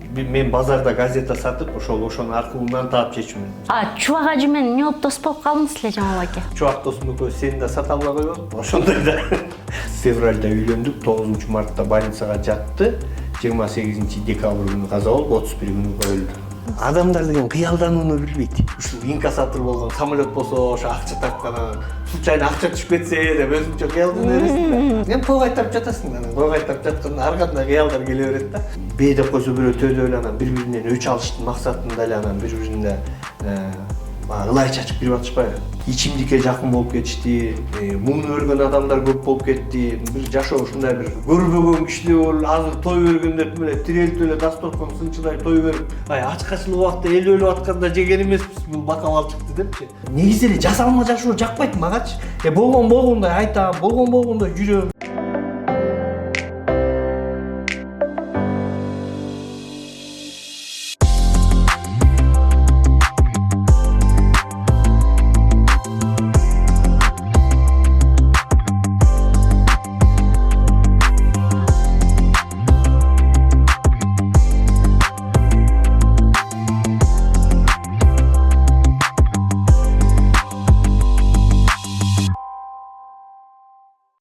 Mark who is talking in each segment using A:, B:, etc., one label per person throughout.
A: мен базарда газета сатып ошонун аркылынан таап чечим.
B: Чубак ажы менен эмне болуп дос болуп калдыңыз эле Жамал аке?
A: Чубак досум экөөбүз сени да сата албай койгон. Ошондой да. Февралда үйлөндүк, 9 мартта больницага жатты. 28 декабрь күнү каза болуп, 31 күнү өлдү. Адамдар деген кыялданууну билбейт. Ушул инкассатор болгон самолет болсо, ошо акча тапканан случайно акча түшүп кетсе деп өзүңчө кыялданып бересиң да. Эми кой кайтарып жатасың да. Кой кайтарып жатканда ар кандай кыялдар келе берет да. Бей деп койсо бирөө төдө эле анан бири-биринен өч алыштын максатында эле анан бири-бирине ылай чачып кирип атышпайбы? Ичимдикке жакын болуп кетишти, муну өргөн адамдар көп болуп кетти. Бир жашоо ушундай бир көрбөгөн кишилер азыр той бергенде эле тирелтип эле дасторкон сынчылай той берип, ачкачылык убакта эл өлүп атканда жеген эмеспиз бул бакалал чыкты депчи. Негизи эле жасалма жашоо жакпайт магачы. Болгондой айтам, болгондой жүрөм.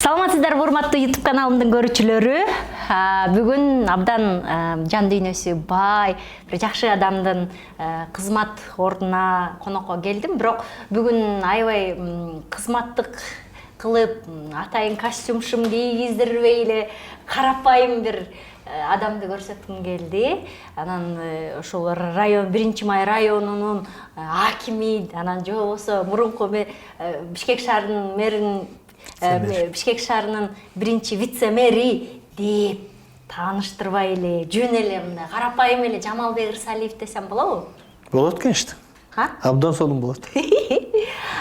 B: Саламатсыздар, урматтуу YouTube каналымдын көрүүчүлөрү. Бүгүн абдан жан дүйнөсү бай, бир жакшы адамдын кызмат ордуна конокко келдим. Бирок бүгүн аябай кызматтык кылып, атайын костюм-шум кийгиздирбей эле карапайым бир адамды көрсөткүм келди. Анан ошол район 1-май районунун акими, анан же болбосо мурунку Бишкек шаарынын мэринин Бишкек шаарынын 1-вице-мэри деп тааныштырбай эле, жөн эле мындай карапайым эле Жамалбек Ырсалиев десем болобу?
A: Болот, конечно. Абдан сонун болот.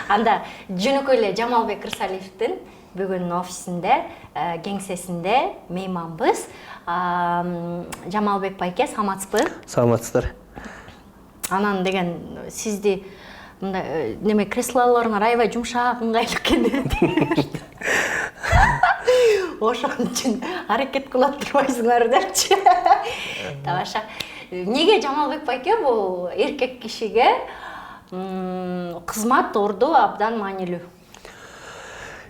B: Анда жөнөкөй эле Жамалбек Ырсалиевдин бүгүн офисинде, кеңсесинде мейманбыз. Жамалбек байке, саламатсызбы?
A: Саламатсыздар.
B: Анан деген сизди мындай неме креслолоруңар аябай жумшак, ыңгайлуу экен. Ошон үчүн аракет кылып турбайсыңар депчи. Тамаша. Неге Жамалбек байке бул эркек кишиге кызмат орду абдан маанилүү?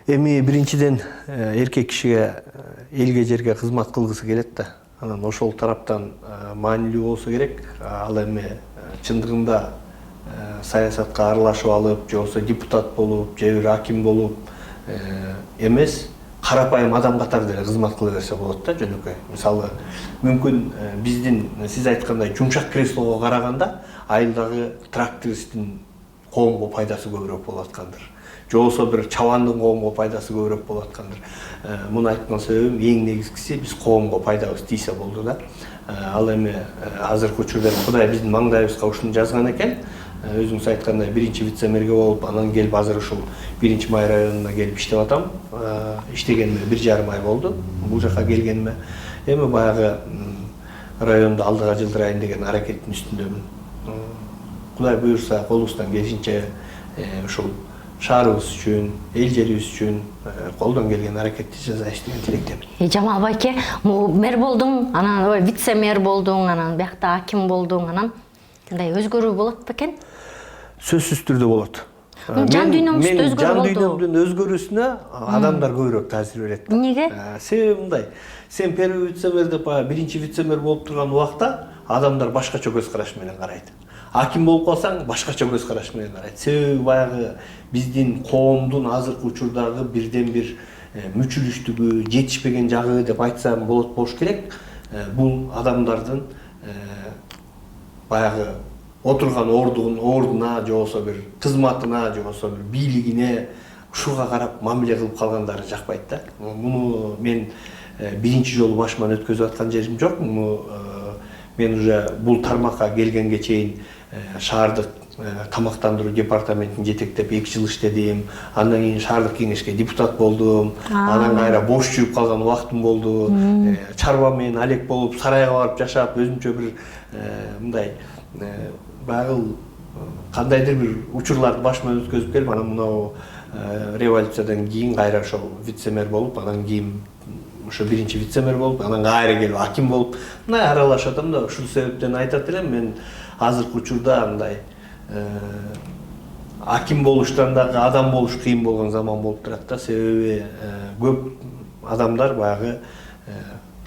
A: Эми биринчиден эркек кишиге элге жерге кызмат кылгысы келет да. Анан ошол тараптан маанилүү болсо керек. Ал эми чындыгында саясатка аралашып алып, же болбосо депутат болуп, же бир аким болуп эмес, карапайым адам катары деле кызмат кыла берсе болот да, жөнөкөй. Мисалы, мүмкүн биздин сиз айткандай жумшак креслого караганда айылдагы трактористтин коомго пайдасы көбүрөөк болуп аткандыр. Же болбосо бир чабандын коомго пайдасы көбүрөөк болуп аткандыр. Муну айткан себебим эң негизгиси биз коомго пайдабыз тийсе болду да. Ал эми азыркы учурда Кудай биздин маңдайыбызга ушуну жазган экен. Өзүңүз айткандай 1-вице-мэрге болуп, анан келип азыр ушул 1-май районуна келип иштеп атам. Иштегениме 1,5 ай болду. Бул жака келгениме. Эми баягы районду алдыга жылдырайын деген аракеттин үстүндөмүн. Кудай буюрса, колубуздан келишинче ушул шаарыбыз үчүн, эл жерибиз үчүн колдон келген аракетти жасайбыз деген тилектемин.
B: Жамал байке, мэр болдуң, анан вице-мэр болдуң, анан биякта аким болдуң, анан кандай өзгөрүү болот бекен?
A: Сөзсүз түрдө болот.
B: Жан дүйнөңүздө өзгөрүү болду.
A: Жан дүйнөмдүн өзгөрүүсүнө адамдар көбүрөөк таасир берет.
B: Эмнеге?
A: Себеби мындай. Сен первый вице-мэр деп 1-вице-мэр болуп турган убакта адамдар башкача көз караш менен карайт. Аким болуп калсаң башкача көз караш менен карайт. Себеби баягы биздин коомдун азыркы учурдагы бирден бир мүчүлүштүгү, жетишпеген жагы деп айтсам болуш керек. Бул адамдардын баягы отурган ордуна, же болбосо бир кызматына, же болбосо бир бийлигине ушуга карап мамиле кылып калгандары жакпайт да. Муну мен биринчи жолу башыман өткөзүп аткан жерим жок. Мен уже бул тармакка келгенге чейин шаардык тамактандыруу департаментин жетектеп 2 жыл иштедим. Андан кийин шаардык кеңешке депутат болдум. Анан кайра бош жүрүп калган убактым болду. Чарба менен алек болуп, сарайга барып жашап, өзүмчө бир мындай багыл кандайдыр бир учурларды башыман өткөзүп келип, анан мынау революциядан кийин кайра ошол вице-мэр болуп, анан кийин ошо биринчи вице-мэр болуп, анан кайра келип аким болуп, мындай аралашып атам да, ушул себептен айтат элем, мен азыркы учурда андай аким болуштан дагы адам болуш кыйын болгон заман болуп турат да, себеби көп адамдар баягы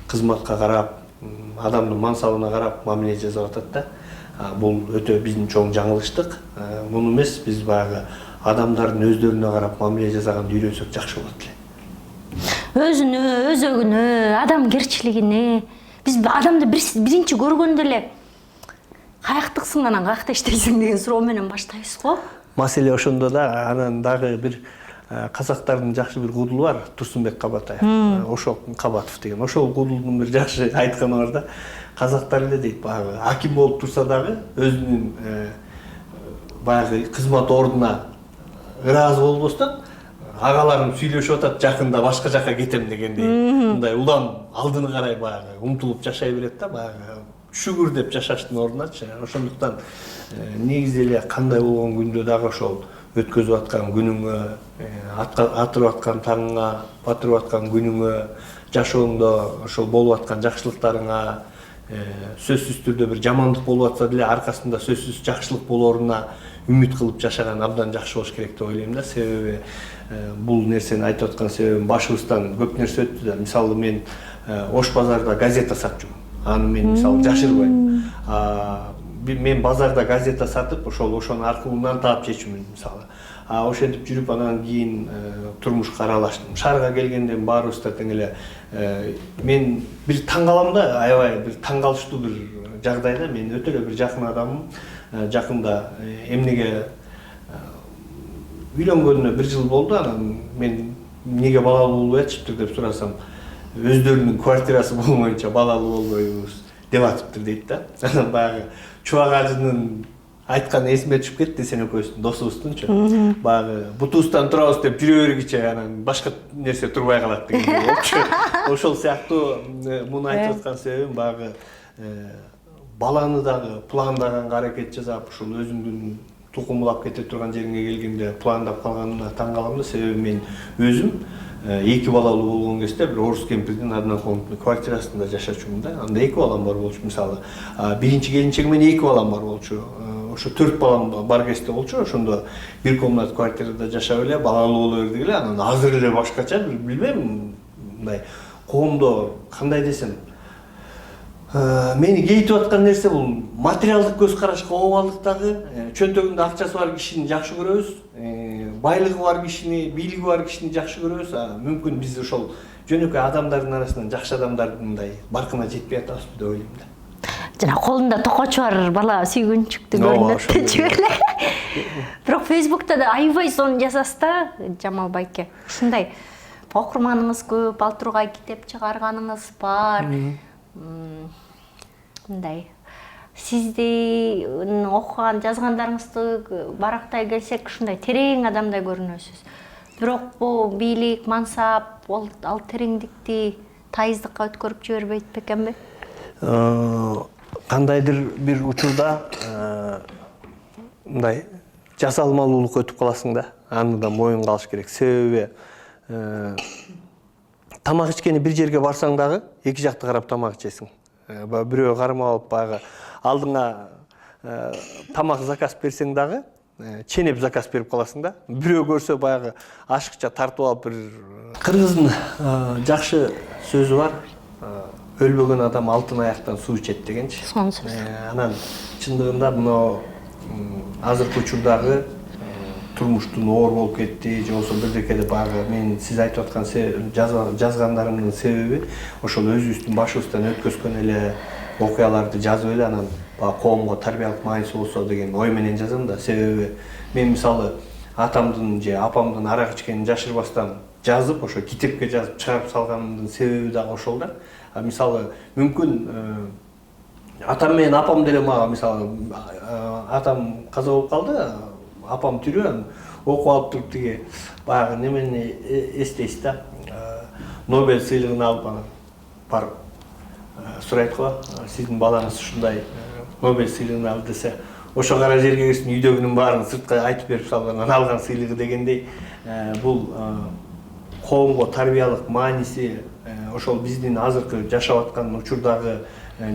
A: кызматка карап, адамдын мансабына карап мамиле жасап атат да. Бул өтө биздин чоң жаңылыштык. Муну эмес, биз баягы адамдардын өздөрүнө карап мамиле жасаганды үйрөнсөк жакшы болот эле.
B: Өзүнө, өзөгүнө, адамгерчилигине биз адамды биринчи көргөндө эле каяктыксың анан каякта иштейсиң деген суроо менен баштайбыз го.
A: Маселе ошондо да, анан дагы бир казактардын жакшы бир кудулу бар, Турсунбек Кабатаев, Ошол Кабатов деген. Ошол кудулдун бир жакшы айтканы бар да. Казактар эле дейт, баягы аким болуп турса дагы өзүнүн баягы кызмат ордуна ыраазы болбостон агаларым сүйлөшүп атат, жакында башка жака кетем дегендей. Мындай улам алдыны карай баягы умтулуп жашай берет да, баягы шүгүр деп жашаштын ордуначы. Ошондуктан негизи эле кандай болгон күндө дагы ошол өткөзүп аткан күнүңө, атырып аткан таңыңа, батырып аткан күнүңө, жашооңдо ошол болуп аткан жакшылыктарыңа, сөзсүз түрдө бир жамандык болуп атса деле аркасында сөзсүз жакшылык болоруна үмүт кылып жашаган абдан жакшы болуш керек деп ойлойм да. Себеби бул нерсени айтып аткан себебим башыбыздан көп нерсе өттү да. Мисалы мен Ош базарда газета сатчумун. Аны мен мисалы жашырбайм. Мен базарда газета сатып, ошонун аркылуудан таап жечүмүн мисалы. Ошентип жүрүп анан кийин турмушка аралаштым. Шаарга келгенде баарыбыз да тең эле мен бир таң калам да, аябай бир таң калыштуу бир жагдайда. Мен өтө эле бир жакын адамым. Жакында эмнеге үйлөнгөнүнө 1 жыл болду. Анан мен эмнеге балалуу болбой атышыптыр деп сурасам, өздөрүнүн квартирасы болмоюнча балалуу болбойбуз деп атыптыр дейт да. Анан баягы Чубак ажынын айтканы эсиме түшүп кетти, сен экөөбүздүн досубуздунчу. Баягы бутубуздан турабыз деп жүрө бергиче анан башка нерсе турбай калат деген болчу. Ошол сыяктуу муну айтып аткан себебим баягы баланы дагы пландаганга аракет жасап, ушул өзүңдүн тукумулап кете турган жериңе келгенде пландап калганына таң калам да. Себеби мен өзүм 2 балалуу болгон кезде бир орус кемпирдин однокомнатный квартирасында жашачумун да. Анда 2 балам бар болчу. Мисалы, биринчи келинчегим менен 2 балам бар болчу. Ошо 4 балам бар кезде болчу. Ошондо 1 комнат квартирада жашап эле, балалуу боло бердик эле. Анан азыр эле башкача, билбейм, мындай коомдо кандай десем, мени кейтип аткан нерсе бул материалдык көз карашка обалдыктагы, чөнтөгүндө акчасы бар кишини жакшы көрөбүз, байлыгы бар кишини, бийлиги бар кишини жакшы көрөбүз. Мүмкүн биз ошол жөнөкөй адамдардын арасынан жакшы адамдардын мындай баркына жетпей атабызбы деп ойлойм да.
B: Жана колунда токочу бар бала сүйгүнчүктү көрүнөт эле. Бирок Facebook'та да аябай сонун жазасыз да, Жамал байке. Ушундай окурманыңыз көп, ал тургай китеп чыгарганыңыз бар. Мындай сиздин окуган жазгандарыңызды барактай келсек, ушундай терең адамдай көрүнөсүз. Бирок бул бийлик, мансап, ал тереңдикти тайыздыкка өткөрүп жибербейт бекенби?
A: Кандайдыр бир учурда мындай жасалмалуулукка өтүп каласың да. Аны да моюнга алыш керек. Себеби тамак ичкени бир жерге барсаң дагы эки жакты карап тамак ичесиң. Бирөө кармап алып баягы алдыңа тамак заказ берсең дагы ченеп заказ берип каласың да. Бирөө көрсө баягы ашыкча тартып алып бир кыргыздын жакшы сөзү бар. Өлбөгөн адам алтын аяктан суу ичет дегенчи. Анан чындыгында мына азыркы учурдагы турмуштун оор болуп кетти, же болбосо бирдеке деп баягы мен сиз айтып аткан жазгандарымдын себеби ошол өзүбүздүн башыбыздан өткөзгөн эле окуяларды жазып эле анан баягы коомго тарбиялык мааниси болсо деген ой менен жазам да. Себеби мен мисалы атамдын же апамдын арак ичкенин жашырбастан жазып, ошо китепке жазып чыгарып салганымдын себеби дагы ошол да. Мисалы мүмкүн атам менен апам деле мага мисалы атам каза болуп калды, апам тирүү, окуп алып туруп тиги баягы немени эстейсиз да. Нобель сыйлыгын алып анан барып сурайт го, сиздин балаңыз ушундай Нобель сыйлыгын алды десе, ошо кара жерге кирсин үйдөгүнүн баарын сыртка айтып берип салган, алган сыйлыгы дегендей бул коомго тарбиялык мааниси ошол биздин азыркы жашап аткан учурдагы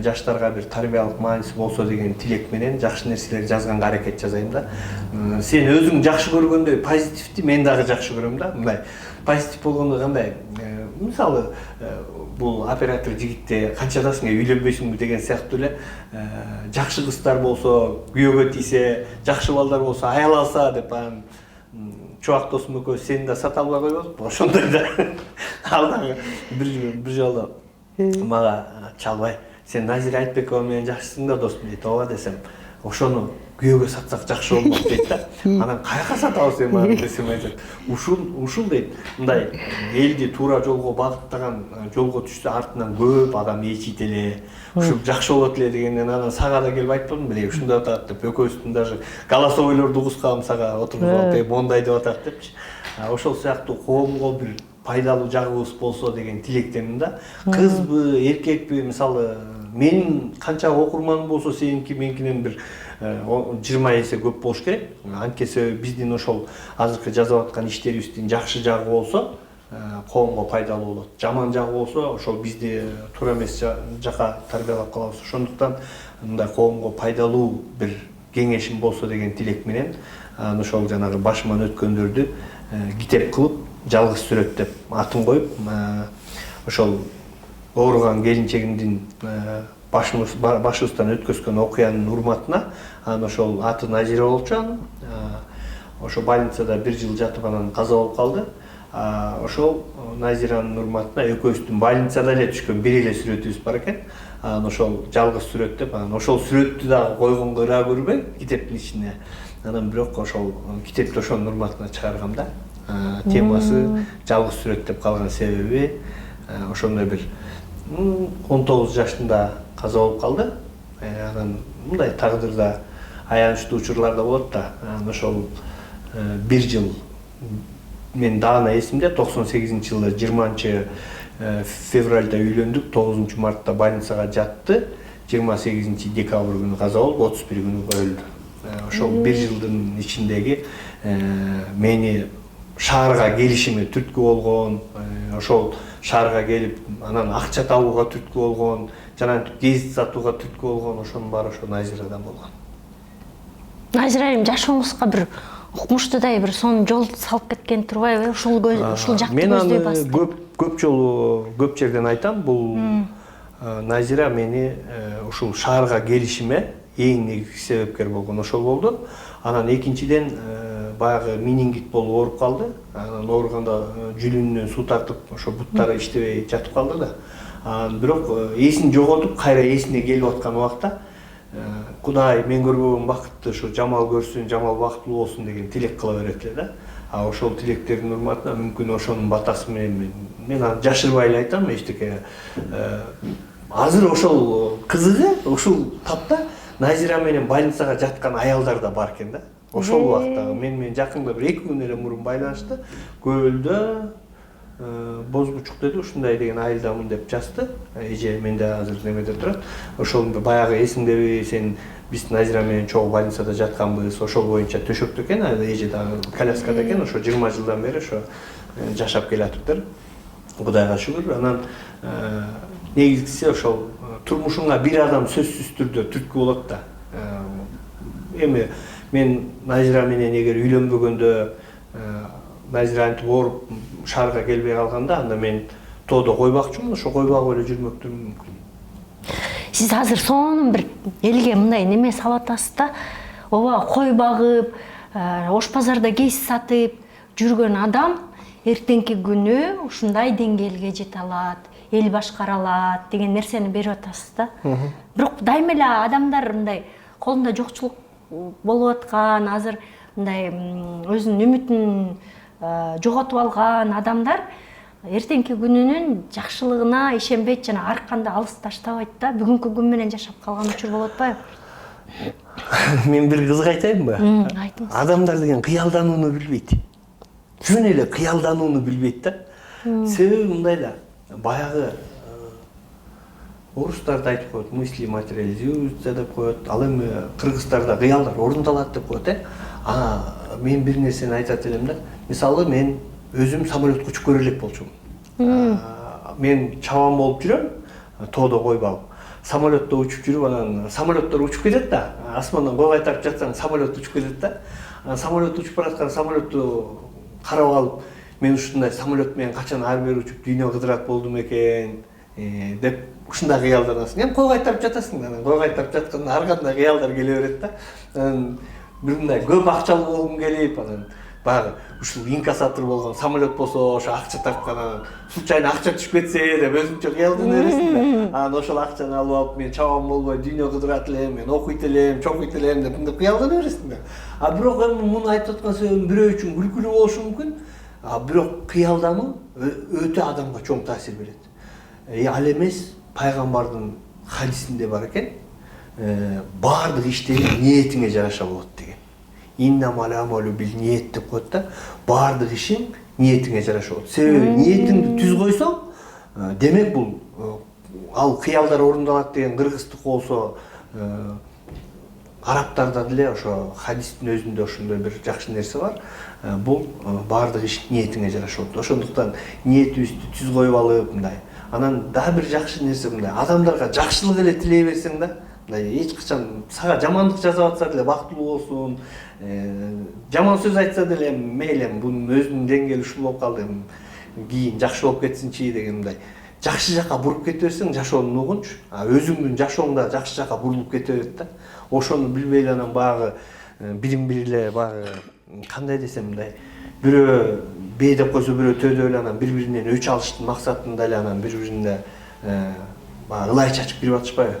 A: жаштарга бир тарбиялык мааниси болсо деген тилек менен жакшы нерселер жазганга аракет жасайм да. Сен өзүң жакшы көргөндөй позитивди мен дагы жакшы көрөм да. Мындай позитив болгондо кандай? Мисалы бул оператор жигитте канчадасыңа үйлөнбөйсүңбү деген сыяктуу эле жакшы кыздар болсо, күйөөгө тийсе, жакшы балдар болсо аял алса деп анан чубак досум экөөбүз сени да сата албай койбодук. Ошондой да. Ал дагы бир жолу мага Чалбай, сен Назира Айтбекова менен жакшысың да досум дейт. Ооба десем, ошону күйөөгө сатсак жакшы болмок дейт да. Анан каяка сатабыз эми десем айтат. Ушул дейт. Мындай элди туура жолго багыттаган жолго түшсө артынан көп адам ээчийт эле. Ушул жакшы болот эле дегенден анан сага да келип айтпадым беле, ушундай атат деп. Экөөбүздүн даже голосовойлорду угускам сага отургузуп алып, мондай деп атат депчи. Ошол сыяктуу коомго бир пайдалуу жагыбыз болсо деген тилектемин да. Кызбы, эркекпи, мисалы менин канча окурманым болсо сеники меникинен бир 20 эсе көп болуш керек. Анткени биздин ошол азыркы жасап аткан иштерибиздин жакшы жагы болсо коомго пайдалуу болот. Жаман жагы болсо ошол бизди туура эмес жака тарбиялап калабыз. Ошондуктан мындай коомго пайдалуу бир кеңешим болсо деген тилек менен ошол жанагы башыман өткөндөрдү китеп кылып жалгыз сүрөт деп атын коюп, ошол ооруган келинчегимдин башыбыздан өткөзгөн окуянын урматына ошол аты Назира болчу анын. Ошо больницада 1 жыл жатып анан каза болуп калды. Ошол Назиранын урматына экөөбүздүн больницада эле түшкөн бир эле сүрөтүбүз бар экен. Ошол жалгыз сүрөт деп анан ошол сүрөттү дагы койгонго ыраа көрбөй китептин ичине. Анан бирок ошол китепти ошонун урматына чыгаргам да. Темасы жалгыз сүрөт деп калган себеби ошондой бир 19 жашында каза болуп калды. Анан мындай тагдырда аянычтуу учурлар да болот да. Ошол 1 жыл мен даана эсимде 98-жылы 20 февралда үйлөндүк, 9 мартта больницага жатты, 28 декабрь күнү каза болуп, 31 күнү өлдү. Ошол 1 жылдын ичиндеги мени шаарга келишиме түрткү болгон, ошол шаарга келип анан акча табууга түрткү болгон, жана гезит сатууга түрткү болгон ошонун баары ошо Назирадан болгон.
B: Назира эми жашооңузга бир укмуштуудай бир сонун жол салып кеткен турбайбы? Ушул жакты көздөй басты.
A: Мен көп жолу көп жерден айтам, бул Назира мени ушул шаарга келишиме эң негизги себепкер болгон ошол болду. Анан экинчиден баягы менингит болуп ооруп калды. Анан ооруганда жүлүнүнөн суу тартып, ошо буттары иштебей жатып калды да. Бирок эсин жоготуп, кайра эсине келип аткан убакта Кудай мен көрбөгөн бакытты ошо Жамал көрсүн, Жамал бактылуу болсун деген тилек кыла берет эле да. Ошол тилектердин урматына мүмкүн ошонун батасы менен мен жашырбай эле айтам, эчтеке азыр ошол кызыгы ушул тапта Назира менен больницага жаткан аялдар да бар экен да. Ошол убакта мен менен жакында бир 2 күн эле мурун байланышты. Көлдө Бозбучук деди, ушундай деген айылдамын деп жазды. Эже менде азыр немеде турат. Ошол баягы эсиңдеби, сен биз Назира менен чогуу больницада жатканбыз, ошол боюнча төшөктө экен, эже дагы коляскада экен, ошо 20 жылдан бери ошо жашап келатыптыр. Кудайга шүгүр. Анан негизгиси ошол турмушуңа бир адам сөзсүз түрдө түрткү болот да. Эми мен Назира менен эгер үйлөнбөгөндө Назира антип ооруп шаарга келбей калганда, анда мен тоодо кой бакчумун, ошо кой багып эле жүрмөктүм мүмкүн.
B: Сиз азыр сонун бир элге мындай неме салып атасыз да. Ооба, кой багып, ош базарда гез сатып жүргөн адам эртеңки күнү ушундай деңгээлге жете алат, эл башкара алат деген нерсени берип атасыз да. Бирок дайыма эле адамдар мындай колунда жокчулук болуп аткан, азыр мындай өзүнүн үмүтүн жоготуп алган адамдар эртеңки күнүнүн жакшылыгына ишенбейт жана арканды алыс таштабайт да. Бүгүнкү күн менен жашап калган учур болуп атпайбы?
A: Мен бир кызык айтайынбы?
B: Айтыңыз.
A: Адамдар деген кыялданууну билбейт. Жөн эле кыялданууну билбейт да. Себеби мындай да, баягы орустар да айтып коет, мысли материализируются деп коет. Ал эми кыргыздарда кыялдар орундалат деп коет, мен бир нерсени айтат элем да. Мисалы мен өзім самолетке ұшып көрелік болчумун. Мен чабан болып жүрем, тоодо койуп алып. Самолетте учуп жүрүп, анан самолеттер учуп кетет да. Асмандан кой кайтарып жатсаң, самолет учуп кетет да. Самолет учуп бараткан самолетту карап алып, мен ушундай самолет менен качан ары бери учуп дүйнө кыдырат болдум экен деп ушундай кыялданасың. Эми кой кайтарып жатасың, анан кой кайтарып жатканда ар кандай кыялдар келе берет да. Анан бир мындай көп акчалуу болгум келип, анан баягы ушул инкассатор болгон самолет болсо ошо акча тарткан, анан случайно акча түшүп кетсе деп өзүңчө кыялдана бересиң да. Анан ошол акчаны алып алып, мен чабан болбой дүйнө кыдырат элем, мен окуйт элем, чокуйт элем деп мындай кыялдана бересиң да. Бирок эми муну айтып аткан себебим бирөө үчүн күлкүлүү болушу мүмкүн. Бирок кыялдануу өтө адамга чоң таасир берет. Ал эмес пайгамбардын хадисинде бар экен, баардык иштери ниетиңе жараша болот деген. Иннамал амалу бил ниет деп коет да. Баардык ишиң ниетиңе жараша болот. Себеби ниетиңди түз койсоң, демек бул ал кыялдар орундалат деген кыргыздык болсо, арабтарда деле ошо хадистин өзүндө ошондой бир жакшы нерсе бар. Бул баардык иш ниетиңе жараша болот. Ошондуктан ниетибизди түз коюп алып мындай. Анан дагы бир жакшы нерсе мындай. Адамдарга жакшылык эле тилей берсең да, мындай эч качан сага жамандык жасап атса деле бактылуу болсун, жаман сөз айтса деле мейли, бунун өзүнүн деңгээли ушул болуп калды, кийин жакшы болуп кетсинчи деген мындай. Жакшы жакка буруп кете берсең жашоонун угунч, өзүңдүн жашооң да жакшы жакка бурулуп кете берет да. Ошону билбей эле анан баягы бирин-бири эле баягы кандай десем мындай, бирөө бээ деп койсо бирөө төө деп эле анан бири-биринен өч алыштын максатында эле анан бири-бирине баягы ылай чачып кирип атышпайбы?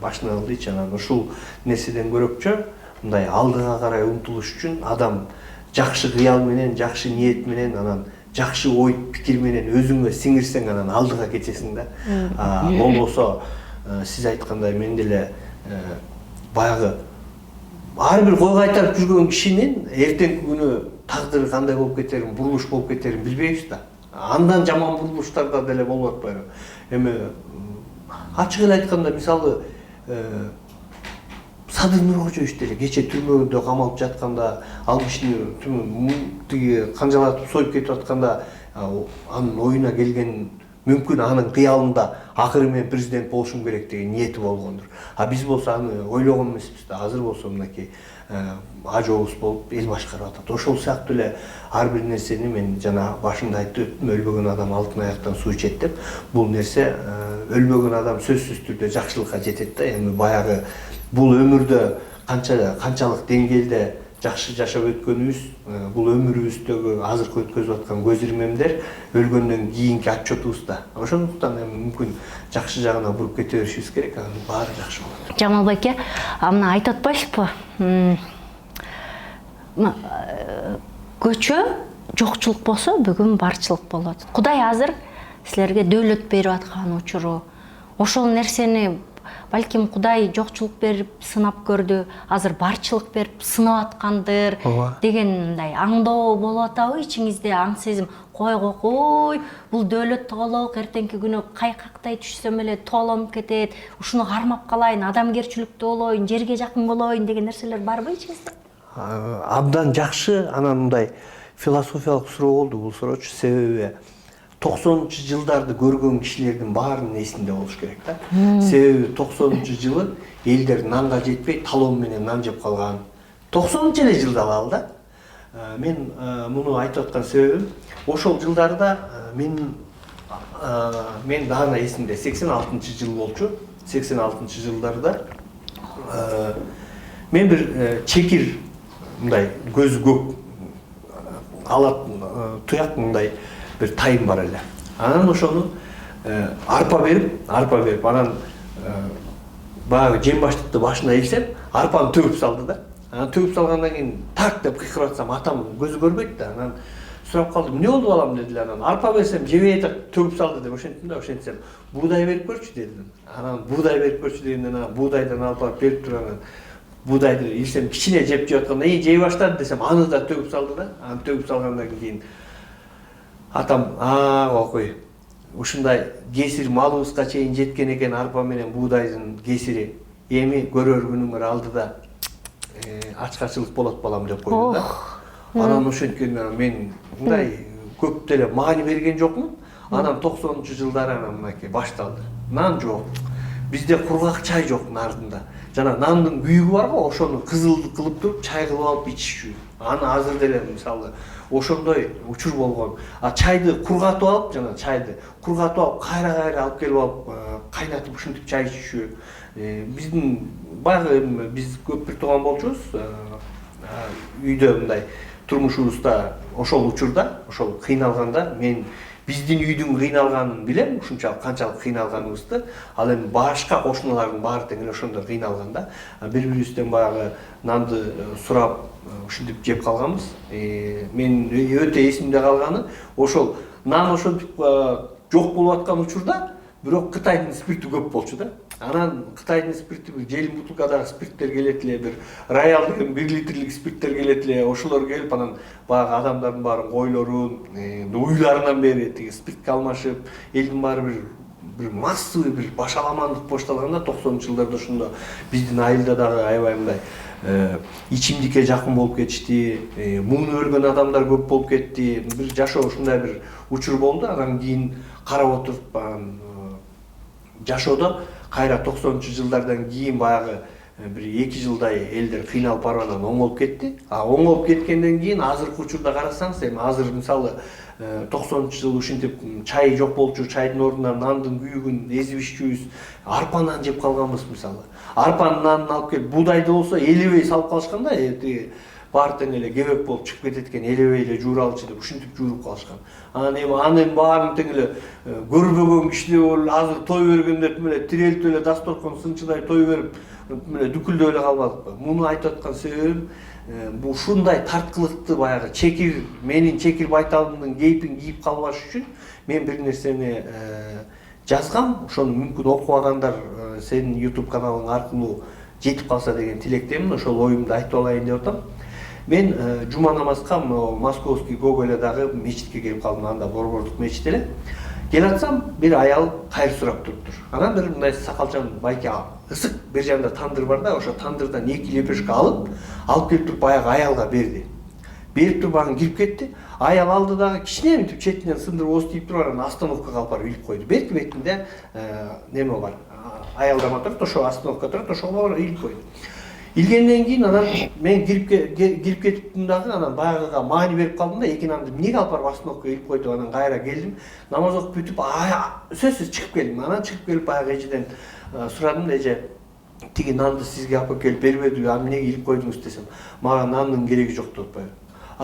A: Башына ылдыйчы, анан ушул нерседен көрөкчө мындай алдыга карай умтулуш үчүн адам жакшы кыял менен, жакшы ниет менен, анан жакшы ой пикир менен өзүңө сиңирсең анан алдыга кетесиң да. Болбосо сиз айткандай мен деле баягы ар бир кой кайтарып жүргөн кишинин эртеңки күнү тагдыры кандай болуп кетерин, бурулуш болуп кетерин билбейбиз да. Андан жаман бурулуштарда деле болуп атпайбы? Эми ачык эле айтканда, мисалы Садыр Нуркожоевич деле кече түрмөгүндө камалып жатканда, ал кишини тиги канжалатып союп кетип атканда, анын оюна келген мүмкүн анын кыялында акыры мен президент болушум керек деген ниети болгондур. Биз болсо аны ойлогон эмеспиз да. Азыр болсо мынакей ажообуз болуп эл башкарып атат. Ошол сыяктуу эле ар бир нерсени мен жана башында айтып өттүм, өлбөгөн адам алтын аяктан суу ичет деп. Бул нерсе өлбөгөн адам сөзсүз түрдө жакшылыкка жетет да. Эми баягы бул өмүрдө канчалык деңгээлде жакшы жашап өткөнүбүз, бул өмүрүбүздөгү азыркы өткөзүп аткан көз ирмемдер өлгөндөн кийинки отчетубузда. Ошондуктан эми мүмкүн жакшы жагына буруп кете беришибиз керек, анан баары жакшы болот.
B: Жамал байке, мына айтып атпайсызбы? Көчө жокчулук болсо, бүгүн барчылык болот. Кудай азыр силерге дөөлөт берип аткан учуру. Ошол нерсени балким Кудай жокчулук берип сынап көрдү, азыр барчылык берип сынап аткандыр деген мындай аңдоо болуп атабы ичиңизде, аң сезим? Кой, бул дөөлөт тоголок, эртеңки күнү кайкактай түшсөм эле тоолонуп кетет, ушуну кармап калайын, адамгерчиликтүү болоюн, жерге жакын болоюн деген нерселер барбы ичиңизде?
A: Абдан жакшы, анан мындай философиялык суроо болду бул суроочу, себеби 90-жылдарды көргөн кишилердин баарынын эсинде болуш керек да. Себеби 90-жылы элдер нанга жетпей талон менен нан жеп калган. 90-эле жылда алалы да. Мен муну айтып аткан себебим, ошол жылдарда мен дагы эсимде 86-жыл болчу. 86-жылдарда мен бир чекир мындай көзү көк алат туяк мындай bir tayım var hele. Anam ошону arpa verip, anam bayağı cem başlıkta başına ilsem, arpanı tөгүп saldı da. Anam tөгүп salgandan keyin tak деп кыйкырып атсам, atam gözü görбөйт да. Anam сурап калдым, "Не болду балам?" dediler. Anam arpa versem, жебей төгүп салды деп ошентtim да, ошентсем, "Buğday verip көрчү" dedim. Anam buğday verip көрчү дегенден anam buğdaydan alып берип туруп анан buğdayды илсем кичине жеп жатканда, "Жей баштады" десем, аны да төгүп салды да. Анан төгүп салгандан кийин атам, окуй, ушундай кесир малыбызга чейин жеткен экен арпа менен буğdayдын кесири. Эми көрөр күнүңөр алдыда ачкачылык болот балам деп койду да. Анан ошенткенден мен мындай көп деле маани берген жокмун. Анан 90-жылдары анан мынакей башталды. Нан жок. Бизде кургак чай жок нардында. Жана нандын күйүгү бар го, ошону кызыл кылып туруп чай кылып алып ичишүү. Аны азыр деле мисалы ошондой учур болгон. А чайды кургатып алып, жана чайды кургатып алып, кайра алып келип алып, кайнатып ушинтип чай ичишүү. Биздин баягы биз көп бир тууган болчубуз. Үйдө мындай турмушубузда ошол учурда, ошол кыйналганда мен биздин үйдүн кыйналганын билем, ушунчалык канчалык кыйналганыбызды. Ал эми башка кошуналардын баары тең эле ошондой кыйналган да. Бири-бирибизден баягы нанды сурап ушинтип жеп калганбыз. Мен өтө эсимде калганы ошол нан ошентип жок болуп аткан учурда, бирок Кытайдын спирти көп болчу да. Анан Кытайдын спирти бир желим бутылкадагы спирттер келет эле, бир Роял деген 1 литрлик спирттер келет эле, ошолор келип анан баягы адамдардын баарын койлорун, уйларынан бери тиги спиртке алмашып, элдин баары бир массовый бир башаламандык башталганда 90-жылдарда ошондо биздин айылда дагы аябай мындай ичимдикке жакын болуп кетишти, муну өлгөн адамдар көп болуп кетти. Бир жашоо ушундай бир учур болду. Анан кийин карап отуруп жашоодо кайра 90-жылдардан кийин баягы бир 2 жылдай элдер кыйналып барып анан оңолуп кетти. Оңолуп кеткенден кийин азыркы учурда карасаңыз, эми азыр мисалы 90-жыл ушинтип чай жок болчу, чайдын ордуна нандын күйүгүн эзип ичүүбүз, арпа нан жеп калганбыз мисалы. Арпанын нанын алып келип, буудайды болсо элебей салып калышкан да, тиги баары тең эле кебек болуп чыгып кетет экен, элебей эле жууралчы деп ушинтип жууруп калышкан. Анын баарын тең эле көрбөгөн кишилер болуп азыр той бергенде эле тирелтип эле дасторкон сынчыдай той берип, дүкүлдөп эле калбадыкпы. Муну айтып аткан себебим бул ушундай тарткылыкты баягы чекир, менин чекир байталымдын кейпин кийип калбаш үчүн мен бир нерсени жазгам. Ошону мүмкүн окубагандар сенин YouTube каналың аркылуу жетип калса деген тилектемин. Ошол оюмду айтып алайын деп атам. Мен жума намазга Московский Гоголядагы мечитке келип калдым, анда борбордук мечит эле. Келатсам, бир аял кайыр сурап туруптур. Анан бир мындай сакалчан байке ысык бер жагында тандыр бар да, ошо тандырдан 2 лепешка алып келип туруп баягы аялга берди. Берип туруп анан кирип кетти. Аял алды дагы кичине мынтип четинен сындырып ооз тийип туруп анан остановкага алып барып илип койду. Берки бетинде неме бар. Аялдама турат, ошо остановка турат, ошого барып илип койду. Илгенден кийин анан мен кирип кетиптим дагы, анан баягыга маани берип калдым да, эки нанды эмнеге алып барып остановкага илип койду, анан кайра келдим. Намаз окуп бүтүп, сөзсүз чыгып келдим. Анан чыгып келип баягы эжеден сурадым, эже тиги нанды сизге алып келип бербедиби, эмнеге илип койдуңуз десем, мага нандын кереги жок деп атпайбы.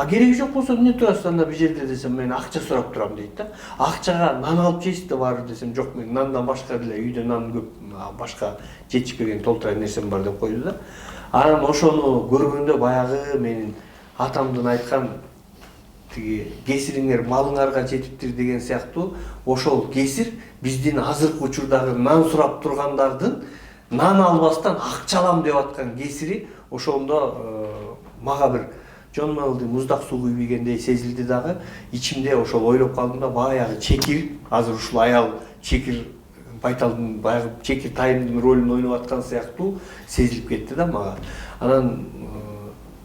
A: Кереги жок болсо эмне турасыз анда бул жерде десем, мен акча сурап турам дейт да. Акчага нан алып жейсиз да барып десем, жок, мен нандан башка деле үйдө нан көп, башка жетишпеген толтура нерсем бар деп койду да. Анан ошону көргөндө баягы менин атамдын айткан тиги кесириңер малыңарга жетиптир деген сыяктуу, ошол кесир биздин азыркы учурдагы нан сурап тургандардын нан албастан акча алам деп аткан кесири ошондо мага бир Жон Малды муздак суу күйбөгөндөй сезилди дагы. Ичимде ошол ойлоп калдым да, баягы чекир, азыр ушул аял чекир байталдын баягы чекир тайымдын ролун ойноп аткан сыяктуу сезилип кетти да мага. Анан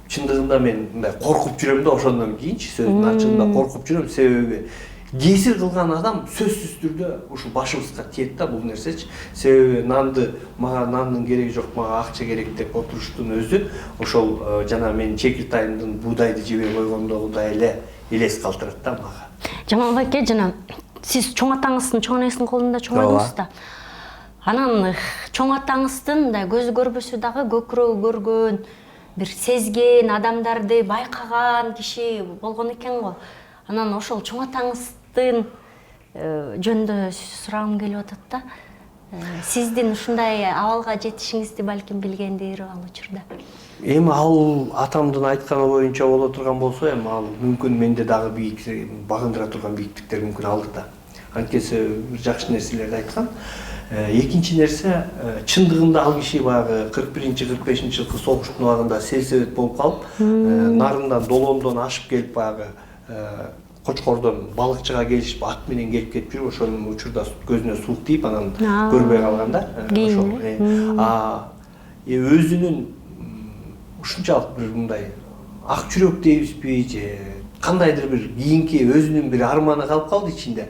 A: чындыгында мен мындай коркуп жүрөм да, ошондон кийинчи сөздүн ачыгында коркуп жүрөм, себеби кесир кылган адам сөзсүз түрдө ушул башыбызга тиет да бул нерсечи. Себеби мага нандын кереги жок, мага акча керек деп отуруштун өзү ошол жана мен чекиртайымдын буудайды жебей койгондогудай эле элес калтырат да мага.
B: Жамал байке, жана сиз чоң атаңыздын, чоң энесинин колунда чоңойдуңуз да. Анан чоң атаңыздын да көзү көрбөсө дагы көкүрөгү көргөн, бир сезген, адамдарды байкаган киши болгон экен го. Анан ошол чоң атаңыздын жөнүндө сурагым келип атат да. Сиздин ушундай абалга жетишиңизди балким билгендир ал учурда.
A: Эми ал атамдын айтканы боюнча боло турган болсо, эми ал мүмкүн менде дагы бийик багындыра турган бийиктиктер мүмкүн алыр да. Анткени бир жакшы нерселерди айткан. Экинчи нерсе, чындыгында ал киши баягы 41-45 жылкы согуштун убагында сельсовет болуп калып, нарындан долондон ашып келип баягы Кочкордон балыкчыга келишип ат менен келип кетип жүрүп, ошонун учурда көзүнө суук тийип анан көрбөй калган да. Өзүнүн ушунчалык бир мындай ак жүрөк дейбизби же кандайдыр бир кийинки өзүнүн бир арманы калып калды ичинде.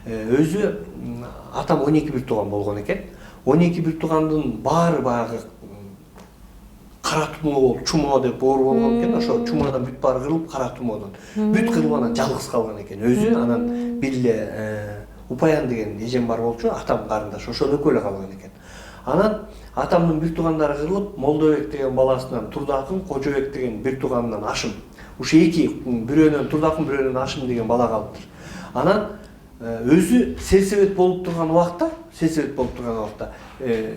A: Өзү атам 12 бир тууган болгон экен. 12 бир туугандын баары баягы кара тумоо болуп, чумоо деп оор болгон экен. Ошо чумадан бүт баары кырылып, кара тумоодон бүт кырылып анан жалгыз калган экен. Өзү анан бир эле Упаян деген эжем бар болчу, атам карындаш, ошол экөө эле калган экен. Анан атамдын бир туугандары кырылып, Молдобек деген баласынан Турдакын, Кожобек деген бир тууганынан Ашым. Ушу эки бирөөнөн Турдакын, бирөөнөн Ашым деген бала калыптыр. Анан өзү сельсовет болуп турган убакта,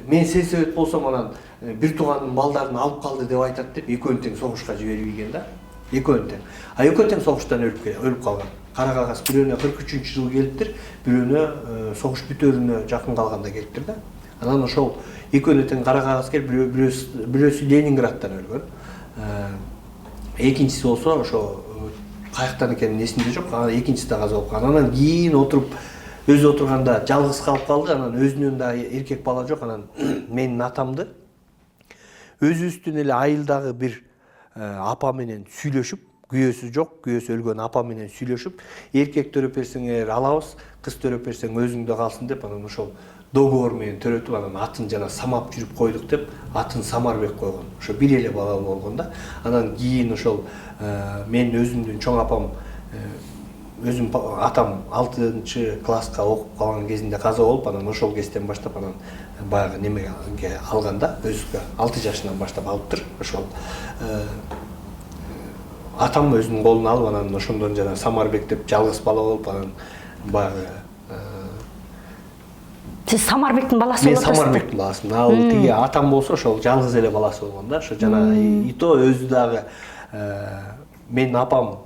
A: мен сельсовет болсом анан бир тууганын балдарын алып калды деп айтат деп экөөнү тең согушка жиберип ийген да. Экөөнү тең. Экөө тең согуштан өлүп калган. Кара кагаз бирөөнө 43-жылы келиптир, бирөөнө согуш бүтөрүнө жакын калганда келиптир да. Анан ошол экөөнү тең кара кагаз келип, бирөөсү Ленинградтан өлгөн. Экинчиси болсо ошо каяктан экенин эсинде жок. Анан экинчиси да каза болуп калган. Анан кийин отуруп өзү отурганда жалгыз калып калды. Анан өзүнүн да эркек бала жок. Анан менин атамды өзүбүздүн эле айылдагы бир апа менен сүйлөшүп, күйөөсү жок, күйөөсү өлгөн апа менен сүйлөшүп, эркек төрөп берсеңер алабыз, кыз төрөп берсең өзүңдө калсын деп анан ошол договор менен төрөтүп, анан атын жана самап жүрүп койдук деп атын Самарбек койгон. Ошо бир эле бала болгон да. Анан кийин ошол мен өзүмдүн чоң апам, өзүм атам 6-класска окуп калган кезинде каза болуп, анан ошол кезден баштап анан баягы немеге алганда, өзүгө 6 жашынан баштап алыптыр. Ошол атам өзүнүн колуна алып, анан ошондон жана Самарбек деп жалгыз бала болуп, анан баягы
B: Сиз Самарбектин баласы болуп
A: атасыз? Мен Самарбектин баласымын. Ал тиги атам болсо ошол жалгыз эле баласы болгон да. Ошо жана ито өзү дагы менин апам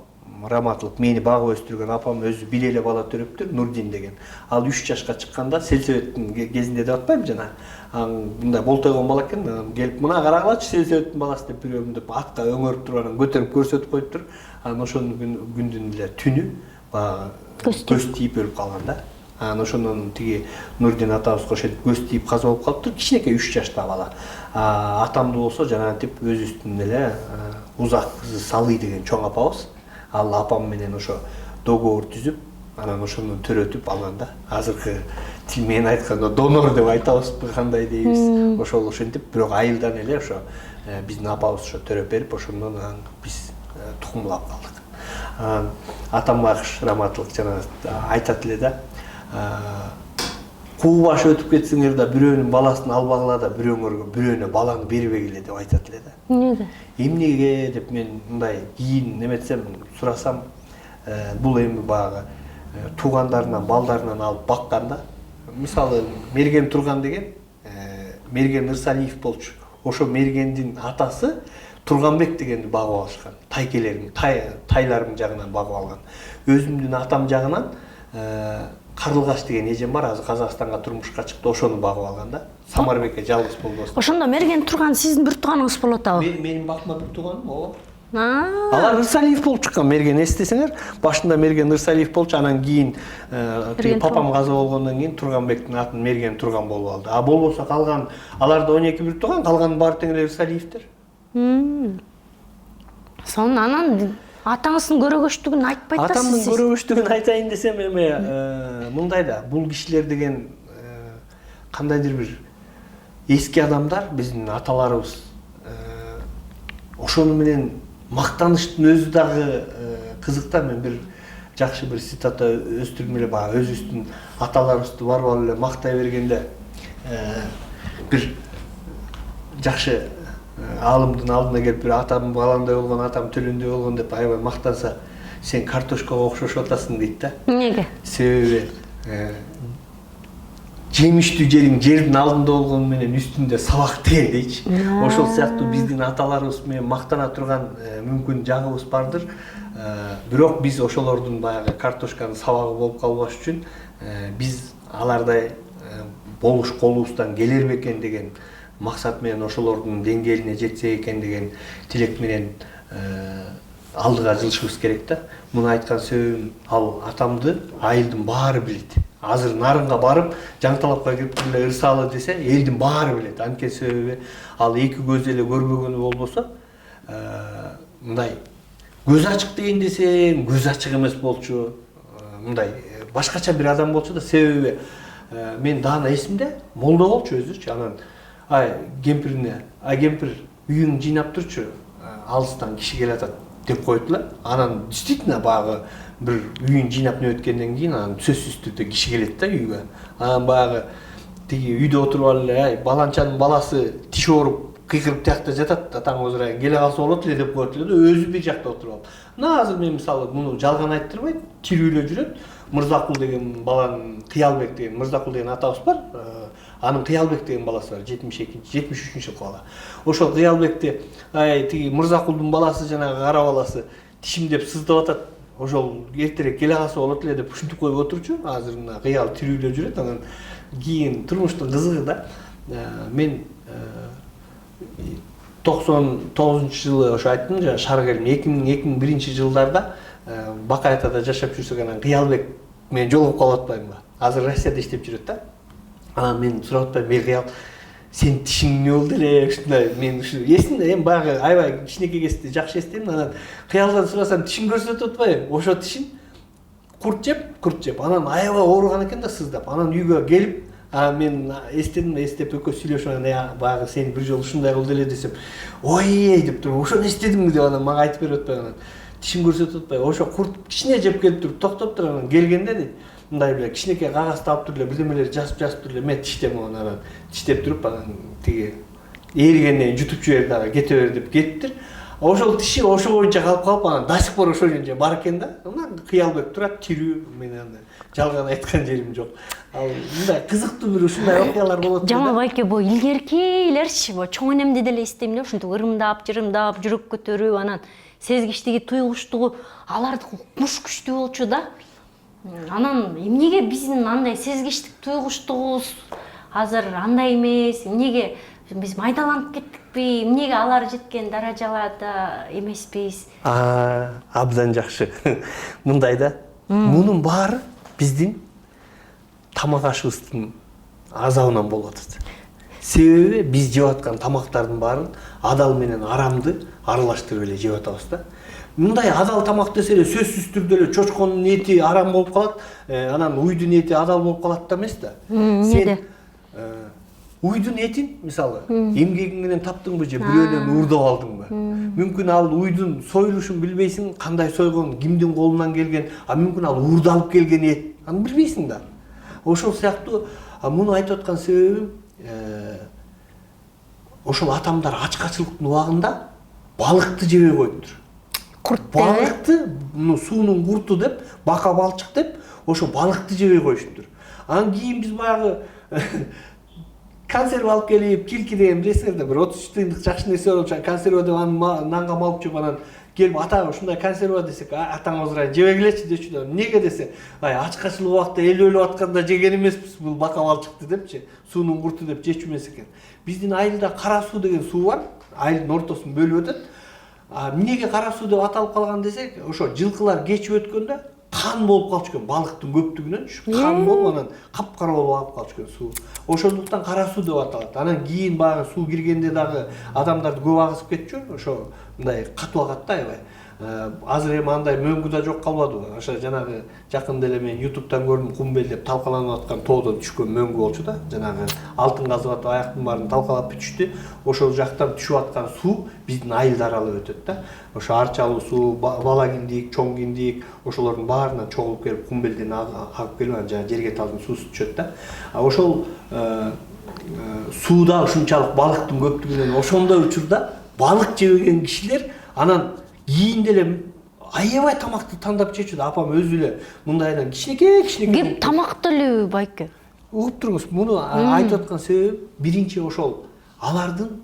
A: раматлык, мени багып өстүргөн апам өзү бир эле бала төрөптүр, Нурдин деген. Ал 3 жашка чыкканда сельсоветтин кезинде деп атпайбы жана. Мындай болтойгон бала экен, келип мына карагылачы сельсоветтин баласы деп бирөөм деп атка өңөрүп туруп анан көтөрүп көрсөтүп коюптур. Анан ошонун күндүн эле түнү баягы көз тийип өлүп калган да. Анан ошондон тиги Нурдин атабызга ошентип көз тийип каза болуп калыптыр. Кичинекей 3 жашта бала. Атамды болсо жанагынтип өзүбүздүн эле Узак кызы Салый деген чоң апабыз. Ал апам менен ошо договор түзүп, анан ошондон төрөтүп алган да. Азыркы тил менен айтканда донор деп айтабызбы, кандай дейбиз. Ошол ошентип, бирок айылдан эле ошо биздин апабыз ошо төрөп берип, ошондон биз тукумлап калдык. Атам багыш раматлык жана айтат эле да. Куу баш өтүп кетсеңер да бирөөнүн баласын албагыла да бирөөнө баланы бербегиле деп айтат эле да.
B: Эмнеге?
A: Эмнеге деп мен мындай кийин неметсем, сурасам, бул эми баягы туугандарынан, балдарынан алып бакканда, мисалы Мерген Турган деген Мерген Ырсалиев болчу. Ошо Мергендин атасы Турганбек дегенди багып алышкан. Тайкелерин, тайларымын жагынан багып алган. Өзүмдүн атам жагынан Карлыгаш деген эжем бар, азыр Казакстанга турмушка чыкты, ошону багып алган да. Самарбекке жалгыз болбостон.
B: Ошондо Мерген Турган сиздин бир тууганыңыз болот абы?
A: Менин бакма бир тууганым, ооба. Алар Ырсалиев болуп чыккан. Мерген эстесеңер, башында Мерген Ырсалиев болчу, анан кийин папам каза болгондон кийин Турганбектин атын Мерген Турган болуп алды. А болбосо калган аларда 12 бир тууган, калган баары тең эле Ырсалиевдер.
B: Сонун анан атаңыздын көрөгөчтүгүн айтпай атасыз.
A: Атамдын көрөгөчтүгүн айтайын десем эми мындай да, бул кишилер деген кандайдыр бир эски адамдар, биздин аталарыбыз ошону менен мактаныштын өзү дагы кызык. Мен бир жакшы бир цитата өстүргүм эле, баягы өзүбүздүн аталарыбызды барбап эле мактай бергенде бир жакшы алымдын алдына келип бир атам баландай болгон, атам төлөндөй болгон деп аябай мактанса, сен картошкага окшошуп атасың дейт да.
B: Эмнеге?
A: Себеби жемиштүү жериң жердин алдында болгону менен үстүндө сабак тиген дейчи. Ошол сыяктуу биздин аталарыбыз менен мактана турган мүмкүн жагыбыз бардыр. Бирок биз ошолордун баягы картошканын сабагы болуп калбаш үчүн биз алардай болуш колубуздан келер бекен деген максат менен ошолордун деңгээлине жетсек экен деген тилек менен алдыга жылышыбыз керек да. Муну айткан себебим, ал атамды айылдын баары билет. Азыр нарынга барып, Жаңталапка кирип эле ырсалы десе, элдин баары билет. Анткени себеби ал эки көз эле көрбөгөнү болбосо, мындай көз ачык деген десең көз ачык эмес болчу, мындай башкача бир адам болчу да. Себеби мен даана эсимде молдо болчу өзүчү. Анан кемпирине кемпир үйүң жыйнап турчу, алыстан киши келатат деп койтула. Анан действительно багы бир үйүн жыйнап өткөндөн кийин анан сөзсүз түрдө киши келет да үйгө. Анан багы тиги үйдө отуруп алып баланчанын баласы тиш ооруп кыйкырып тиякта жатат, атаң озурай келе калса болот эле деп коет эле да, өзү бир жакта отуруп алып. Мына азыр мен мисалы муну жалган айттырбайт, тирүүлө жүрөт. Мырзакул деген баланын, Кыялбек деген, Мырзакул деген атабыз бар. Анын Кыялбек деген баласы бар, 73-73 бала. Ошол Кыялбекти тиги Мырзакулдун баласы жанагы кара баласы тишимдеп сыздап атат. Ошол эртерээк келе калса болот эле деп ушинтип коюп отурчу. Азыр мына Кыял тирүүлө жүрөт. Анан кийин турмуштун кызыгы да. Мен 99-жылы ошо айттым жана шарык элим 2001-жылдарда Бакаятада жашап жүрсөк, анан Кыялбек менен жолугуп калып атпаймынбы? Азыр Россияда иштеп жүрөт да. Анан мен сурап атпаймынбы, Кыял, сен тишиң эмне болду эле? Ушундай мен ушу эсимде, эми баягы аябай кичинекей кезде жакшы эстейм. Анан Кыялдан сурасам тишин көрсөтүп атпайбы? Ошо тишин курт жеп, анан аябай ооруган экен да сыздап. Анан үйгө келип, мен эстеп экөөбүз сүйлөшүп анан баягы сени бир жолу ушундай кылды эле десем, ой деп туруп, ошону эстедимби деп анан мага айтып берип атпайбы? Анан тишин көрсөтүп атпайбы? Ошо курт кичине жеп келип туруп токтоп туруп анан келгенде дейт, мындай эле кичинекей кагазды алып туруп эле бирдемелерди жазып туруп эле мен тиштем, анан тиштеп туруп анан тиги эригенден жутуп жибер дагы, кете бер деп кетиптир. Ошол тиши ошо боюнча калып анан до сих пор ошол жерде бар экен да. Анан Кыялбек турат тирүү, мен анда жалган айткан жерим жок. Ал мындай кызыктуу бир ушундай окуялар болот.
B: Жамал байке бу илгеркилерчи бу чоң энемди деле эстейм эле, ушинтип ырымдап, жырымдап, жүрөк көтөрүп, анан сезгичтиги, туйгучтугу алардыкы муш күчтүү болчу да. Анан эмнеге биздин андай сезгичтик, туйгучтугубуз азыр андай эмес? Эмнеге биз майдаланып кеттикпи? Эмнеге алар жеткен даражаларда эмеспиз?
A: Абдан жакшы. Мындай да. Мунун баары биздин тамак ашыбыздын азабынан болуп атат. Себеби биз жеп аткан тамактардын баарын адал менен арамды аралаштырып эле жеп атабыз да. Мындай адал тамак десе эле сөзсүз түрдө эле чочконун эти арам болуп калат, анан уйдун эти адал болуп калат да эмес да. Сен уйдун этин мисалы эмгегиң менен таптыңбы же бирөөнөн уурдап алдыңбы? Мүмкүн ал уйдун союлушун билбейсиң, кандай сойгон, кимдин колунан келген, мүмкүн ал уурдалып келген эт, аны билбейсиң да. Ошол сыяктуу муну айтып аткан себебим ошол атамдар ачкачылыктын убагында балыкты жебей коюптур. Балыкты, суунун курту деп, бака балчык деп, ошо балыкты жебей коюштур. Анан кийин биз баягы консерв алып келип, килки деген билесиңер да, бир 33 тыйындык жакшы нерсе болчу, консерва деп анан нанга малып жеп, анан келип ата ушундай консерва десек, атаң озурай жебегилечи дечү да. Эмнеге десе, ачкачылык убакта эл өлүп атканда жеген эмеспиз бул бака балчыкты депчи, суунун курту деп жечү эмес экен. Биздин айылда кара суу деген суу бар, айылдын ортосун бөлүп өтөт. Эмнеге кара суу деп аталып калган десек, ошо жылкылар кечип өткөндө кан болуп калчу экен, балыктын көптүгүнөн кан болуп анан капкара болуп алып калчу экен суу. Ошондуктан кара суу деп аталат. Анан кийин баягы суу киргенде дагы адамдарды көп агызып кетчү, ошо мындай катуу агат да аябай. Азыр эми андай мөңгү да жок калбадыбы? Ошо жанагы жакында эле мен YouTube'дан көрдүм, Кумбел деп талкаланып аткан тоодон түшкөн мөңгү болчу да. Жанагы алтын казып атып аяктын баарын талкалап бүтүштү. Ошол жактан түшүп аткан суу биздин айылды аралап өтөт да. Ошо арчалуу суу, бала киндик, чоң киндик, ошолордун баарынан чогулуп келип Кумбелден агып келип анан жана жерге талдын суусу түшөт да. Ошол сууда ушунчалык балыктын көптүгүнөн ошондой учурда балык жебеген кишилер анан кийин деле аябай тамакты тандап жечү да. Апам өзү эле мындайдан кичинекей
B: Кеп тамак деле байке.
A: Угуп туруңуз, муну айтып аткан себебим биринчи ошол алардын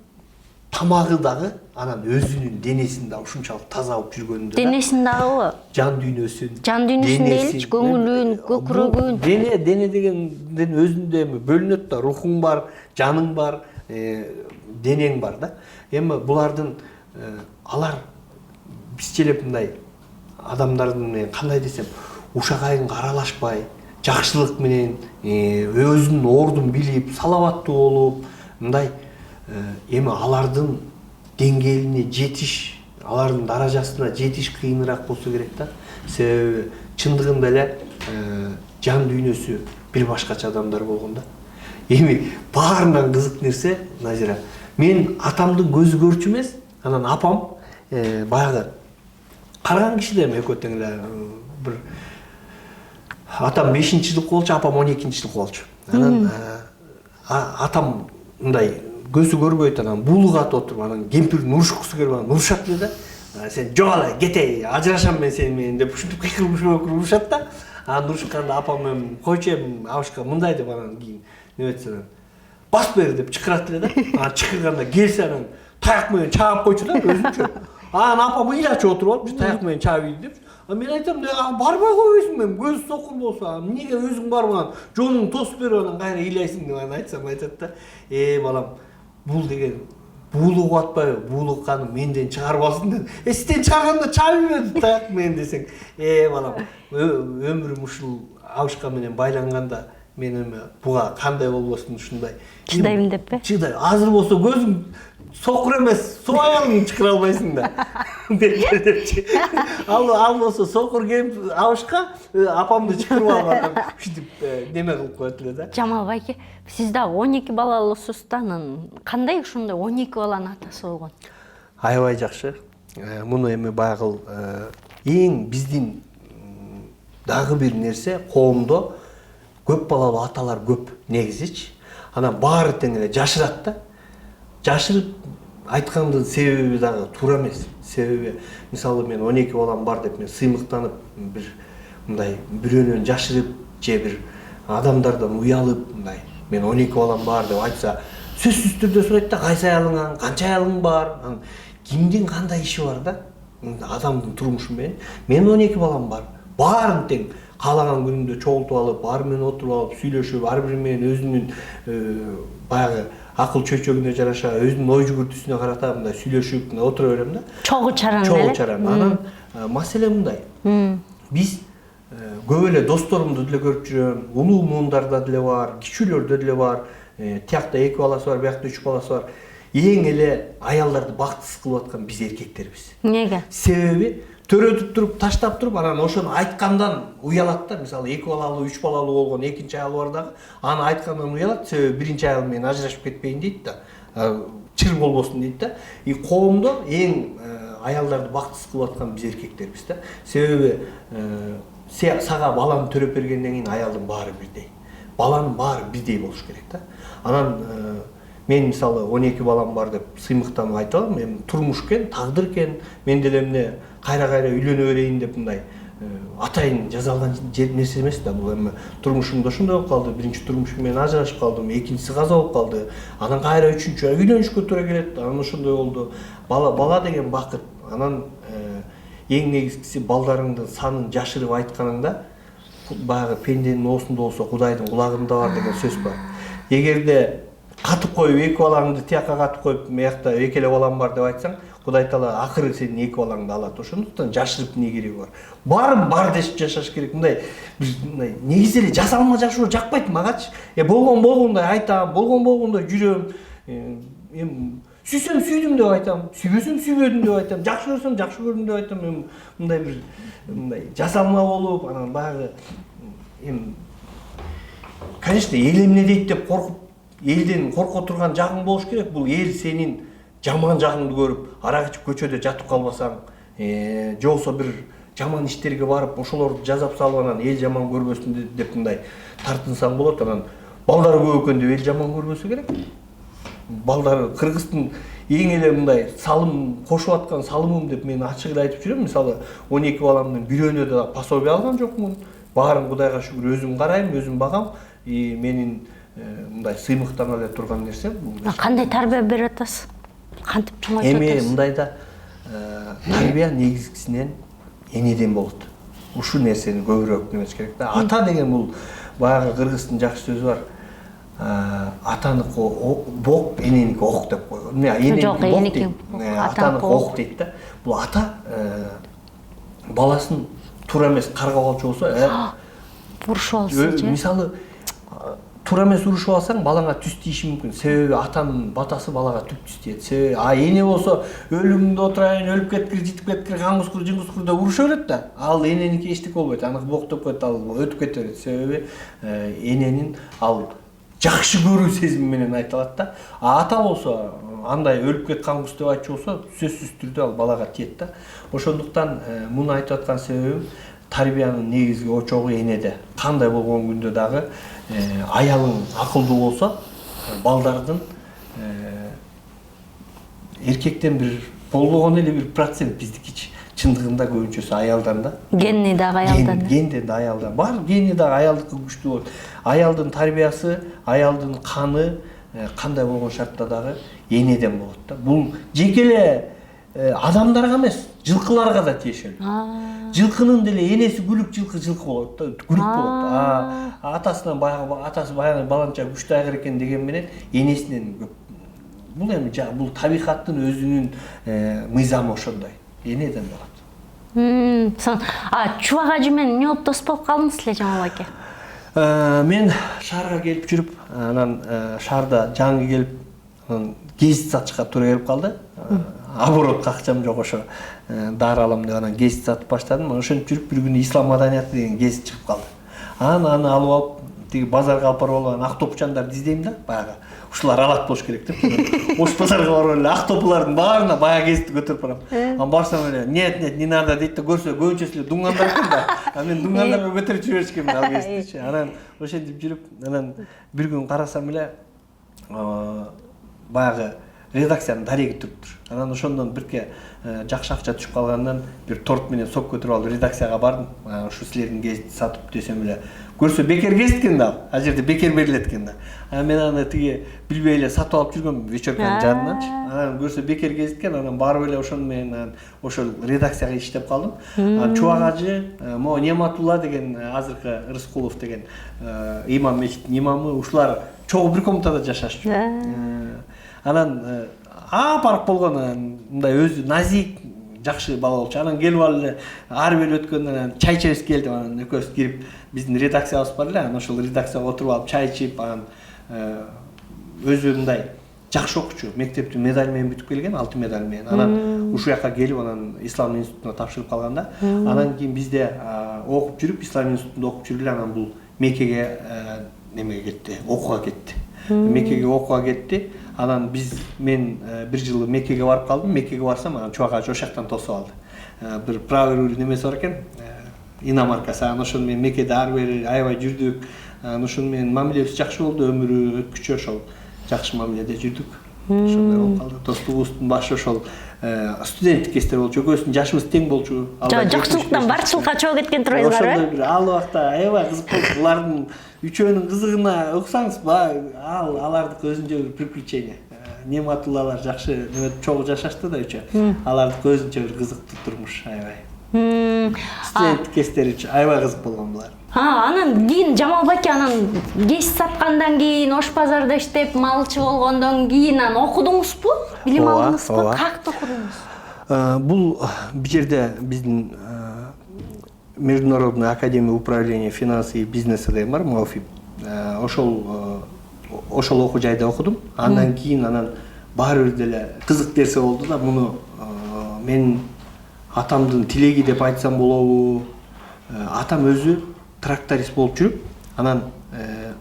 A: тамагы дагы анан өзүнүн денесин да ушунчалык таза болуп жүргөнүндө.
B: Денесин дагыбы?
A: Жан дүйнөсүн.
B: Жан дүйнөсүн элчи, көңүлүн, көкүрөгүн.
A: Дене дегенден өзүндө эми бөлүнөт да, рухуң бар, жаның бар, денең бар да. Эми булардын алар бизче эле мындай адамдардын менен кандай десем, ушак айыңга аралашпай, жакшылык менен өзүнүн ордун билип, салаваттуу болуп, мындай эми алардын деңгээлине жетиш алардын даражасына жетиш кыйыныраак болсо керек да. Себеби чындыгында эле жан дүйнөсү бир башкача адамдар болгон да. Эми баарынан кызык нерсе, Назира, мен атамдын көзү көрчү эмес, анан апам баягы караган киши да эми экөө тең эле бир атам 5-жылык болчу, апам 12-жылык болчу. Анан атам мындай көзү көрбөйт, анан буулук атып отуруп, анан кемпирдин урушкусу келип анан урушат эле да. Сен жок эле, кетей, ажырашам мен сени менен деп ушинтип кыйкырып урушат да. Анан урушканда апам эми койчу эми абышка мындай деп анан кийин неметсе анан басып бер деп чакырат эле да. Анан чакырганда келсе анан таяк менен чаап койчу да өзүнчө. Анан апам ыйлачып отуруп алып, таяк менен чаап ийди деп. Мен айтам, барбай койбойсуң мен, көз сокур болсо, эмнеге өзүң барбаган, жолуңду тосуп берип анан кайра ыйлайсың деп анан айтсам айтат да. Балам, бул деген буулук атпайбы, буулук ханым менден чыгарбасын деп. Сизден чыгарганда чаап ийбедим таяк менен десең. Балам, өмүрүм ушул абышка менен байланганда мен эми буга кандай болбосун ушундай
B: чыдайм деппи?
A: Чыдай. Азыр болсо көзүң сокур эмес, соо аягыңды чыкыра албайсың да. Депчи. Ал болсо сокур кемпир абышка апамды чыкырып алган ушинтип неме кылып коет эле да.
B: Жамал байке, сиз да 12 балалысыз да, кандай ушундай 12 баланын атасы болгон?
A: Аябай жакшы. Муну эми баягы эң биздин дагы бир нерсе, коомдо көп балалуу аталар көп негизичи. Анан баары тең эле жашырат да. Жашырып айткандын себеби дагы туура эмес. Себеби мисалы мен 12 балам бар деп мен сыймыктанып бир мындай бирөөнөн жашырып же бир адамдардан уялып мындай мен 12 балам бар деп айтса, сөзсүз түрдө сурайт да, кайсы аялыңан, канча аялың бар, кимдин кандай иши бар да, адамдын турмушу менен. Мен 12 балам бар. Баарын тең каалаган күнүмдө чогултуп алып, баары менен отуруп алып, сүйлөшүп, ар бири менен өзүнүн баягы акыл чөйчөгүнө жараша, өзүнүн ой жүгүртүүсүнө карата мындай сүйлөшүп, отура берем да.
B: Чогуу чаран эле.
A: Чогуу чаран. Анан маселе мындай. Биз көп эле досторумду деле көрүп жүрөм, улуу муундарда деле бар, кичүүлөрдө деле бар. Тиякта 2 баласы бар, биякта 3 баласы бар. Эң эле аялдарды бактысыз кылып аткан биз эркектербиз.
B: Неге?
A: Себеби төрөтүп туруп, таштап туруп, анан ошону айткандан уялат да. Мисалы 2 балалуу, 3 балалуу болгон экинчи аялы бар дагы, аны айткандан уялат, себеби биринчи аялы менен ажырашып кетпейин дейт да. Чыр болбосун дейт да. Коомдо эң аялдарды бактысыз кылып аткан биз эркектербиз да. Себеби сага баланы төрөп бергенден кийин аялдын баары бирдей. Баланын баары бирдей болуш керек да. Анан мен мисалы 12 балам бар деп сыймыктанып айта алам. Эми турмуш экен, тагдыр экен. Мен деле эмне кайра үйлөнө берейин деп мындай атайын жазалган нерсе эмес да. Бул эми турмушумда ошондой болуп калды. Биринчи турмушум менен ажырашып калдым, экинчиси каза болуп калды. Анан кайра үчүнчү үйлөнүшкө туура келет. Анан ошондой болду. Бала деген бакыт. Анан эң негизгиси балдарыңдын санын жашырып айтканыңда баягы пенденин оосунда болсо Кудайдын кулагында бар деген сөз бар. Эгерде катып коюп 2 балаңды тиякка катып коюп, мыякта 2 эле балам бар деп айтсаң, Кудай Таала акыры сенин 2 балаңды алат. Ошондуктан жашырып эмне кереги бар? Баарын бар дешип жашаш керек. Мындай негизи эле жасалма жашоо жакпайт магачы. Болгондой айтам, болгондой жүрөм. Эми сүйсөм сүйдүм деп айтам, сүйбөсөм сүйбөдүм деп айтам, жакшы көрсөм жакшы көрдүм деп айтам. Эми мындай бир жасалма болуп, анан баягы эми конечно эл эмне дейт деп коркуп, элден корко турган жагың болуш керек. Бул эл сенин жаман жагыңды көрүп, арак ичип көчөдө жатып калбасаң, же болбосо бир жаман иштерге барып, ошолорду жазап салып анан эл жаман көрбөсүн деп мындай тартынсаң болот. Анан балдары көп экен деп эл жаман көрбөсө керек. Балдары Кыргыздын эң эле мындай салым кошуп аткан салымым деп мен ачык эле айтып жүрөм. Мисалы 12 баламдын бирөөнө да пособие алган жокмун. Баарын Кудайга шүгүр өзүм карайм, өзүм багам. Менин мындай сыймыктана эле турган нерсе.
B: Кандай тарбия берип атасыз? Кантип чоңойтуп атасыз?
A: Эми мындайда тарбия негизгисинен энеден болот. Ушул нерсени көбүрөөк немеш керек да. Ата деген бул баягы кыргыздын жакшы сөзү бар. Атаныкы бок, эненики ок деп койгон. Эненики бок, атаныкы ок дейт да. Бул ата баласын туура эмес каргап алчу болсо,
B: бурушуп алсın.
A: Мисалы туура эмес урушуп алсаң балаңа түз тийиши мүмкүн. Себеби атанын батасы балага түп түз тиет. Себеби эне болсо өлүмүндө отурайын, өлүп кеткир, житип кеткир, кан кускур, жын кускур деп уруша берет да. Ал эненики эчтеке болбойт. Аны боктоп коет, ал өтүп кете берет. Себеби эненин ал жакшы көрүү сезими менен айтылат да. Ата болсо андай өлүп кеткан кыз деп айтчу болсо сөзсүз түрдө ал балага тиет да. Ошондуктан муну айтып аткан себебим тарбиянын негизги очогу энеде. Кандай болгон күндө дагы аялың акылдуу болсо, балдардын эркектен бир болбогону эле 1% биздикичи. Чындыгында көбүнчөсү аялдан да.
B: Генни дагы аялдан.
A: Генде да аялдан. Бар генни дагы аялдыкы күчтүү болот. Аялдын тарбиясы, аялдын каны кандай болгон шартта дагы энеден болот да. Бул жеке эле адамдарга эмес, жылкыларга да тиешелүү. Жылкынын деле энеси күлүк жылкы болот да, күлүк болот. Атасынан атасы баягы баланча күчтүү айгыр экен деген менен энесинен көп. Бул эми бул табигаттын өзүнүн мыйзамы ошондой. Энеден болот.
B: Чубак ажы менен эмне болуп дос болуп калдыңыз эле Жамал аке?
A: Мен шаарга келип жүрүп, анан шаарда жаңы келип, анан гезит сатышка туура келип калды. Оборот акчам жок, ошо дары алам деп анан гезит сатып баштадым. Ошентип жүрүп бир күнү ислам маданияты деген гезит чыгып калды. Аны алып алып, тиги базарга алып барып алган ак топчандарды издейм да, баягы. Ушулар алат болуш керек деп. Ош базарга барып эле ак топлардын баарына баягы гезитти көтөрүп барам. Анан барсам эле, нет, не надо дейт да, көрсө көбүнчөсү эле дуңгандар экен да. Мен дуңгандарга көтөрүп жиберишкем ал гезитти. Анан ошентип жүрүп, анан бир күн карасам эле баягы редакциянын дареги туруптур. Анан ошондон бирке жакшы акча түшүп калгандан бир торт менен сок көтөрүп алып редакцияга бардым. Ушу силердин гезитти сатып десем эле, көрсө бекер гезит экен да, ал жерде бекер берилет экен да. Анан мен аны тиги билбей эле сатып алып жүргөм вечерканын жанынанчы. Анан көрсө бекер гезит экен, анан барып эле ошону менен ошол редакцияга иштеп калдым. Чубак ажы, могу Нематулла деген азыркы Рыскулов деген имам, мечиттин имамы, ушулар чогуу бир комнатада жашашчу. Анан апарып болгон, мындай өзү назик, жакшы бала болчу. Анан келип алып эле ары бери өткөндөн анан чай ичебиз келди. Анан экөөбүз кирип биздин редакциябыз бар эле. Анан ошол редакцияга отуруп алып чай ичип, анан өзү мындай жакшы окуучу, мектептин медаль менен бүтүп келген, алтын медаль менен. Анан ушул жака келип, анан Ислам институтуна тапшырып калганда, анан кийин бизде окуп жүрүп, Ислам институтунда окуп жүрүп эле анан бул Меккеге немеге кетти, окууга кетти. Меккеге окууга кетти. Анан мен бир жылы Меккеге барып калдым. Меккеге барсам, анан чубак ажы ошол жактан тосуп алды. Бир правый немеси бар экен, иномаркасы. Анан ошону мен Меккеде ары бери аябай жүрдүк. Анан ошону менен мамилебиз жакшы болду, өмүрү өткүчү ошол жакшы мамиледе жүрдүк. Ошондой болуп калды. Достугубуздун башы ошол студенттик кездер болчу. Экөөбүздүн жашыбыз тең болчу.
B: Жокчулуктан барчылыкка чогуу кеткен турбайсызбы?
A: Ошондой бир ал убакта аябай кызык болду. Булардын үчөөнүн кызыгына уксаңыз, алардыкы өзүнчө бир приключение. Нематуллалар жакшы чогуу жашашты да үчөө. Алардыкы өзүнчө бир кызыктуу турмуш аябай. Студенттик кездер үчөө аябай кызык болгон булар.
B: Анан кийин Жамал баке анан гезит саткандан кийин, Ош базарда иштеп, малчы болгондон кийин анан окудуңузбу? Билим алдыңызбы? Кантип окудуңуз?
A: Бул бул жерде биздин Международная академия управления финансы и бизнеса деген бар, МАУФИ. Ошол окуу жайда окудум. Андан кийин баары бир деле кызык нерсе болду да, муну мен атамдын тилеги деп айтсам болобу? Атам өзү тракторист болуп жүрүп, анан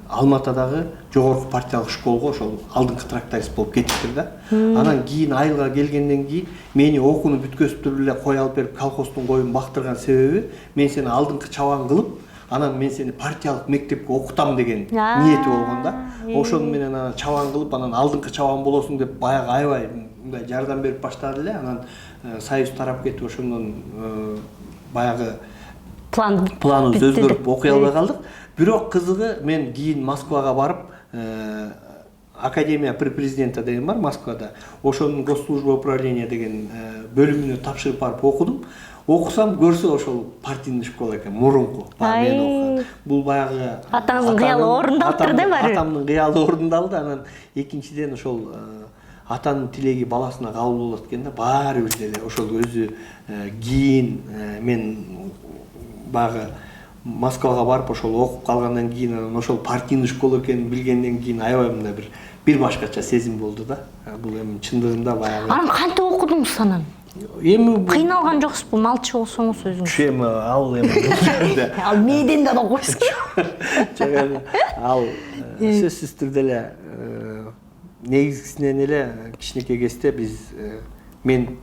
A: Алматадагы жогорку партиялык школго ошол алдыңкы тракторист болуп кетиптир да. Анан кийин айылга келгенден кийин мени окууну бүткөзүп эле кой алып берип колхоздун коюн бактырган себеби, мен сени алдыңкы чабан кылып, анан мен сени партиялык мектепке окутам деген ниети болгон да. Ошону менен анан чабан кылып, анан алдыңкы чабан болосуң деп баягы аябай мындай жардам берип баштады эле. Анан союз тарап кетип, ошондон баягы планыбыз өзгөрүп окуй албай калдык. Бирок кызыгы, мен кийин Москвага барып, Академия при президента деген бар Москвада. Ошонун госслужба управления деген бөлүмүнө тапшырып барып окудум. Окусам, көрсө ошол партийный школа экен, мурунку. Мен окуган. Бул баягы
B: атаңыздын кыялы орундалыптыр да баары.
A: Атамдын кыялы орундалды. Анан экинчиден ошол атанын тилеги баласына кабыл болот экен да, баары бир деле ошол өзү кийин мен баягы Москвага барып ошол окуп калгандан кийин анан ошол партийный школа экенин билгенден кийин аябай мындай бир башкача сезим болду да. Бул эми чындыгында баягы.
B: Анан кантип окудуңуз анан?
A: Эми
B: Кыйналган жоксузбу, малчы болсоңуз өзүңүз?
A: эми ал эми
B: Ал мээден да окуйсуз.
A: ал сөзсүз түрдө эле негизгисинен эле кичинекей кезде биз мен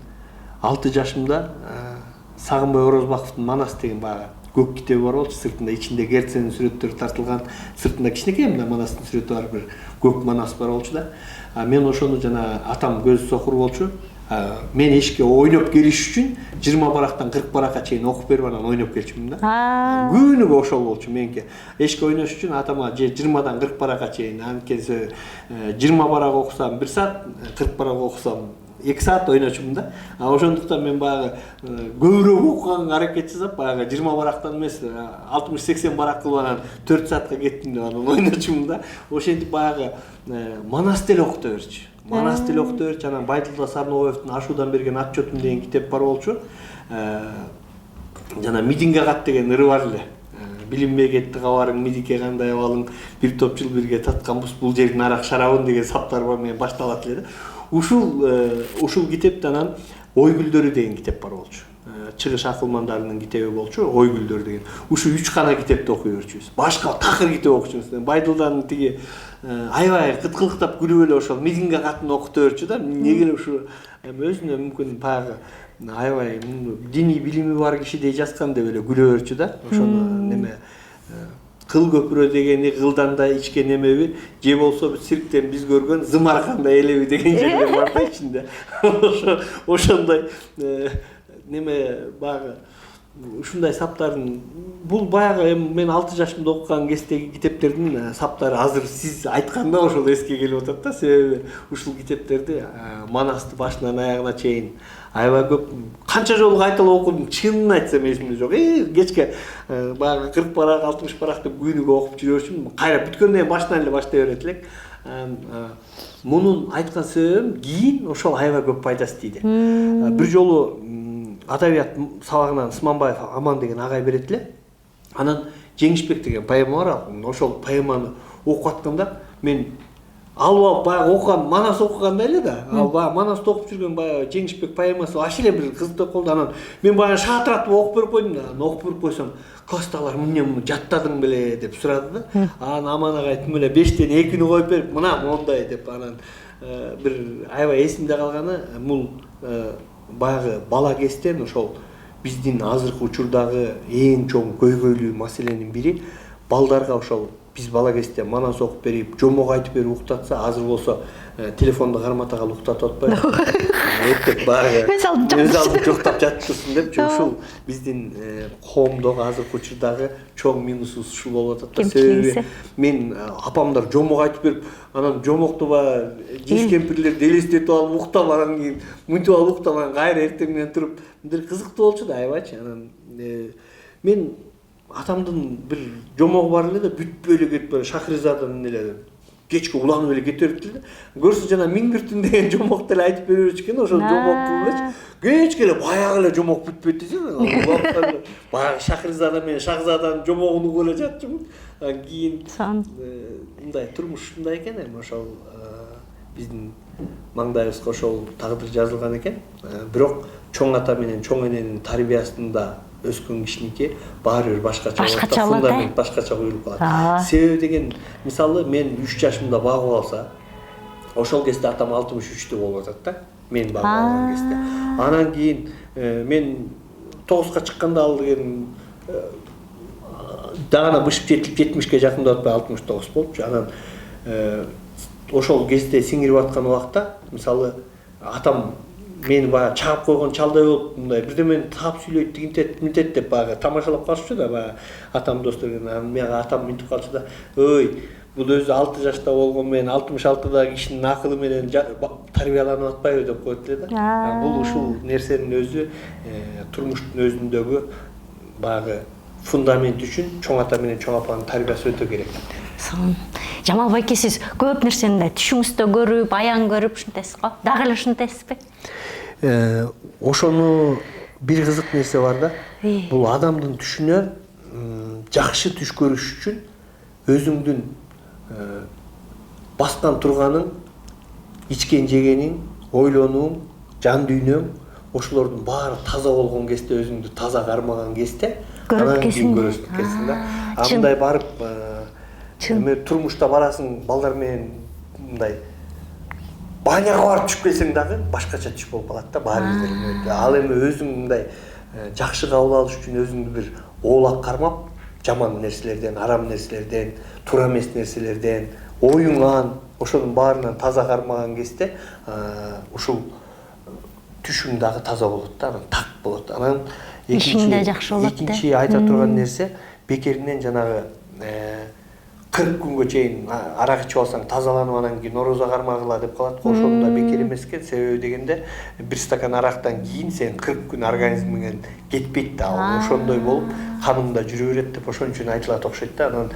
A: 6 жашымда Сагынбай Орозбаковдун Манас деген баягы көк китеби бар болчу, сыртында ичинде Герценин сүрөттөрү тартылган, сыртында кичинекей мына Манастын сүрөтү бар, бир көк Манас бар болчу да. Мен ошону жана атам көз сокур болчу. Мен эшикке ойноп келиш үчүн 20 барактан 40 баракка чейин окуп берип анан ойноп келчүмүн да. Күнүгө ошол болчу меники. Эшикке ойнош үчүн атама 20дан 40 баракка чейин, анткени 20 барак окусам 1 саат, 40 барак окусам 2 саат ойночумун да. Ошондуктан мен баягы көбүрөөк окуганга аракет жасап, баягы 20 барактан эмес, 60-80 барак кылып анан 4 саатка кеттим деп анан ойночумун да. Ошентип баягы Манас деле окута берчү. Манас деле окута берчү. Анан Байдулла Сарнобаевдин Ашуудан берген отчетум деген китеп бар болчу. Жана Мидинге кат деген ыры бар эле. Билинбей кетти кабарың, Мидикке кандай абалың, бир топ жыл бирге татканбыз бул жердин арак шарабын деген саптар бар менен башталат эле да. Ушул китепте анан Ойгүлдөрү деген китеп бар болчу. Чыгыш акылмандарынын китеби болчу, Ойгүлдөр деген. Ушу 3 гана китепти окуй берчүбүз. Башка такыр китеп окучубуз. Байдулданын тиги аябай кыткылыктап күлүп эле ошол Мидинге катын окута берчү да. Эмне эле ушу өзүнө мүмкүн баягы аябай диний билими бар кишидей жазган деп эле күлө берчү да. Ошону неме кыл көпүрө дегени кылдан да ичкен эмеби, же болсо цирктен биз көргөн зымаркандай элеби деген жерлер бар да ичинде. Ошондой неме баягы ушундай саптардын бул баягы эми мен 6 жашымда окуган кездеги китептердин саптары азыр сиз айтканда ошол эске келип атат да. Себеби ушул китептерди Манасты башынан аягына чейин аябай көп канча жолу кайталап окудум, чынын айтсам эсимде жок. Кечке баягы 40 барак, 60 барак деп күнүгө окуп жүрөчүмүн. Кайра бүткөндөн башынан эле баштай берет элек. Мунун айткан себебим кийин ошол аябай көп пайдасы тийди. Бир жолу адабият сабагынан Сманбаев Аман деген агай берет эле. Анан Жеңишбек деген поэма бар. Ошол поэманы окуп атканда мен ал баягы окуган Манас окугандай эле да. Ал баягы Манасты окуп жүргөн баягы Жеңишбек поэмасы вообще эле бир кызыктап калды. Анан мен баягы шаатыратып окуп берип койдум да. Окуп берип койсом, класстагылар эмне муну жаттадың беле деп сурады да. Анан Аман агай тим эле 5тен 2-ни коюп берип, мына мондай деп анан бир аябай эсимде калганы бул баягы бала кезден ошол биздин азыркы учурдагы эң чоң көйгөйлүү маселенин бири балдарга ошол биз бала кезде Манас окуп берип, жомок айтып берип уктатса, азыр болсо телефонду кармата алып уктатып атпайбы? Эптеп баягы өз алдын жоктап жатып турсун деп, ушул биздин коомдогу азыркы учурдагы чоң минусубуз ушул болуп атат да. Себеби мен апамдар жомок айтып берип, анан жомокту баягы жеш кемпирлерди элестетип алып уктап, анан кийин мынтип алып уктап, анан кайра эртең менен туруп бир кызыктуу болчу да аябайчы. Анан мен атамдын бир жомогу бар эле да, бүтпөй эле кетип бара Шахризаданын эле кечке уланып эле кете бериптир да. Көрсө жана 1000 түн деген жомокту эле айтып бере берчү экен, ошол жомок кылып кечке эле баягы эле жомок бүтпөйт десең, баягы Шахризада менен Шахзаданын жомогун угуп эле жатчумун. Анан кийин мындай турмуш ушундай экен, эми ошол биздин маңдайыбызга ошол тагдыр жазылган экен. Бирок чоң ата менен чоң эненин тарбиясында өскөн кишиники баары бир башкача болот да, фундамент башкача куюлуп калат. Себеби деген, мисалы мен 3 жашымда багып алса, ошол кезде атам 63-тө болуп атат да, мен багып алган кезде. Анан кийин мен 9га чыкканда ал деген дагана бышып жетип 70ке жакындап атпай 69 болупчу. Анан ошол кезде сиңирип аткан убакта, мисалы атам мени баягы чагып койгон чалдай болуп, мындай бирдемени таап сүйлөйт, тигинтет деп баягы тамашалап калышчу да, баягы атам достор. Мага атам мынтип калчу да, ой, бул өзү 6 жашта болгон менен 66дагы кишинин акылы менен тарбияланып атпайбы деп коет эле да. Бул ушул нерсенин өзү турмуштун өзүндөгү баягы фундамент үчүн чоң ата менен чоң апанын тарбиясы өтө керек.
B: Жамал байке, сиз көп нерсени түшүңүздө көрүп, аян көрүп ушунтайсыз го? Дагы эле ушунтайсызбы?
A: Ошону бир кызык нерсе бар да. Бул адамдын түшүнө жакшы түш көрүш үчүн өзүңдүн бастан турганың, ичкен жегениң, ойлонуң, жан дүйнөң ошолордун баары таза болгон кезде, өзүңдү таза кармаган кезде анан кийин көрөсүң да. Андай барып эме турмушта барасың, балдар менен мындай баняга барып түшүп келсең дагы башкача түш болуп калат да баары бир. Ал эми өзүң мындай жакшы кабыл алыш үчүн өзүңдү бир оолак кармап, жаман нерселерден, арам нерселерден, туура эмес нерселерден, оюңан, ошонун баарынан таза кармаган кезде ушул түшүң дагы таза болот да, анан так болот. Анан
B: ишиң да жакшы болот да.
A: Экинчи айта турган нерсе, бекеринен жанагы 40 күнгө чейин арак ичип алсаң тазаланып анан кийин орозо кармагыла деп калат го. Ошону да бекер эмес экен. Себеби дегенде бир стакан арактан кийин сен 40 күн организмиңен кетпейт да. Ошондой болуп каның да жүрө берет деп ошон үчүн айтылат окшойт да. Анан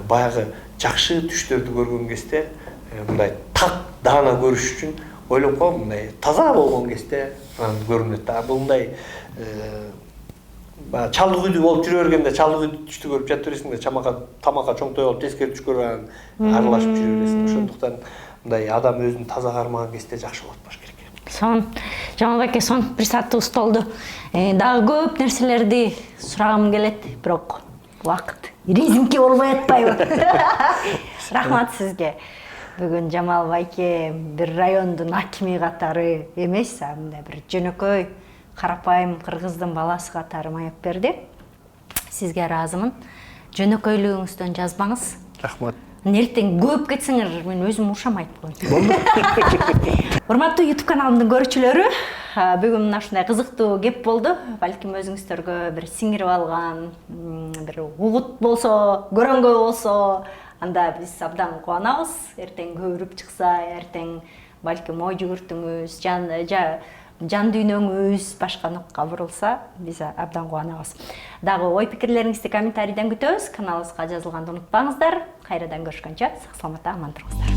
A: баягы жакшы түштөрдү көргөн кезде мындай так даана көрүш үчүн ойлоп коем, мындай таза болгон кезде анан көрүнөт да. Бул мындай чалдык үйдү болуп жүрө бергенде чалдык үйдү түштү көрүп жата бересиң да, тамакка чоңтой болуп тескери түш көрүп анан аралашып жүрө бересиң. Ошондуктан мындай адам өзүн таза кармаган кезде жакшы болот баш керек.
B: Сон Жамал байке, сон бир саатыбыз толду. Дагы көп нерселерди сурагым келет, бирок убакыт резинки болбой атпайбы? Рахмат сизге. Бүгүн Жамал байке бир райондун акими катары эмес, мындай бир жөнөкөй карапайым кыргыздын баласы катары маек берди. Сизге ыраазымын. Жөнөкөйлүгүңүздөн жазбаңыз.
A: Рахмат.
B: Нелтен көп кетсеңер, мен өзүм ушамайт болом. Болду. Урматтуу YouTube каналымдын көрүүчүлөрү, бүгүн мына ушундай кызыктуу кеп болду. Балким өзүңүздөргө бир сиңирип алган, бир угут болсо, көрөнгө болсо, анда биз абдан кубанабыз. Эртең көрүп чыкса, эртең балким ой жүгүртүңүз, жан дүйнөңүз башка нукка бурулса, биз абдан кубанабыз. Дагы ой пикирлериңизди комментарийден күтөбүз. Каналыбызга жазылганды унутпаңыздар. Кайрадан көрүшкөнчө сак саламатта аман туруңуздар.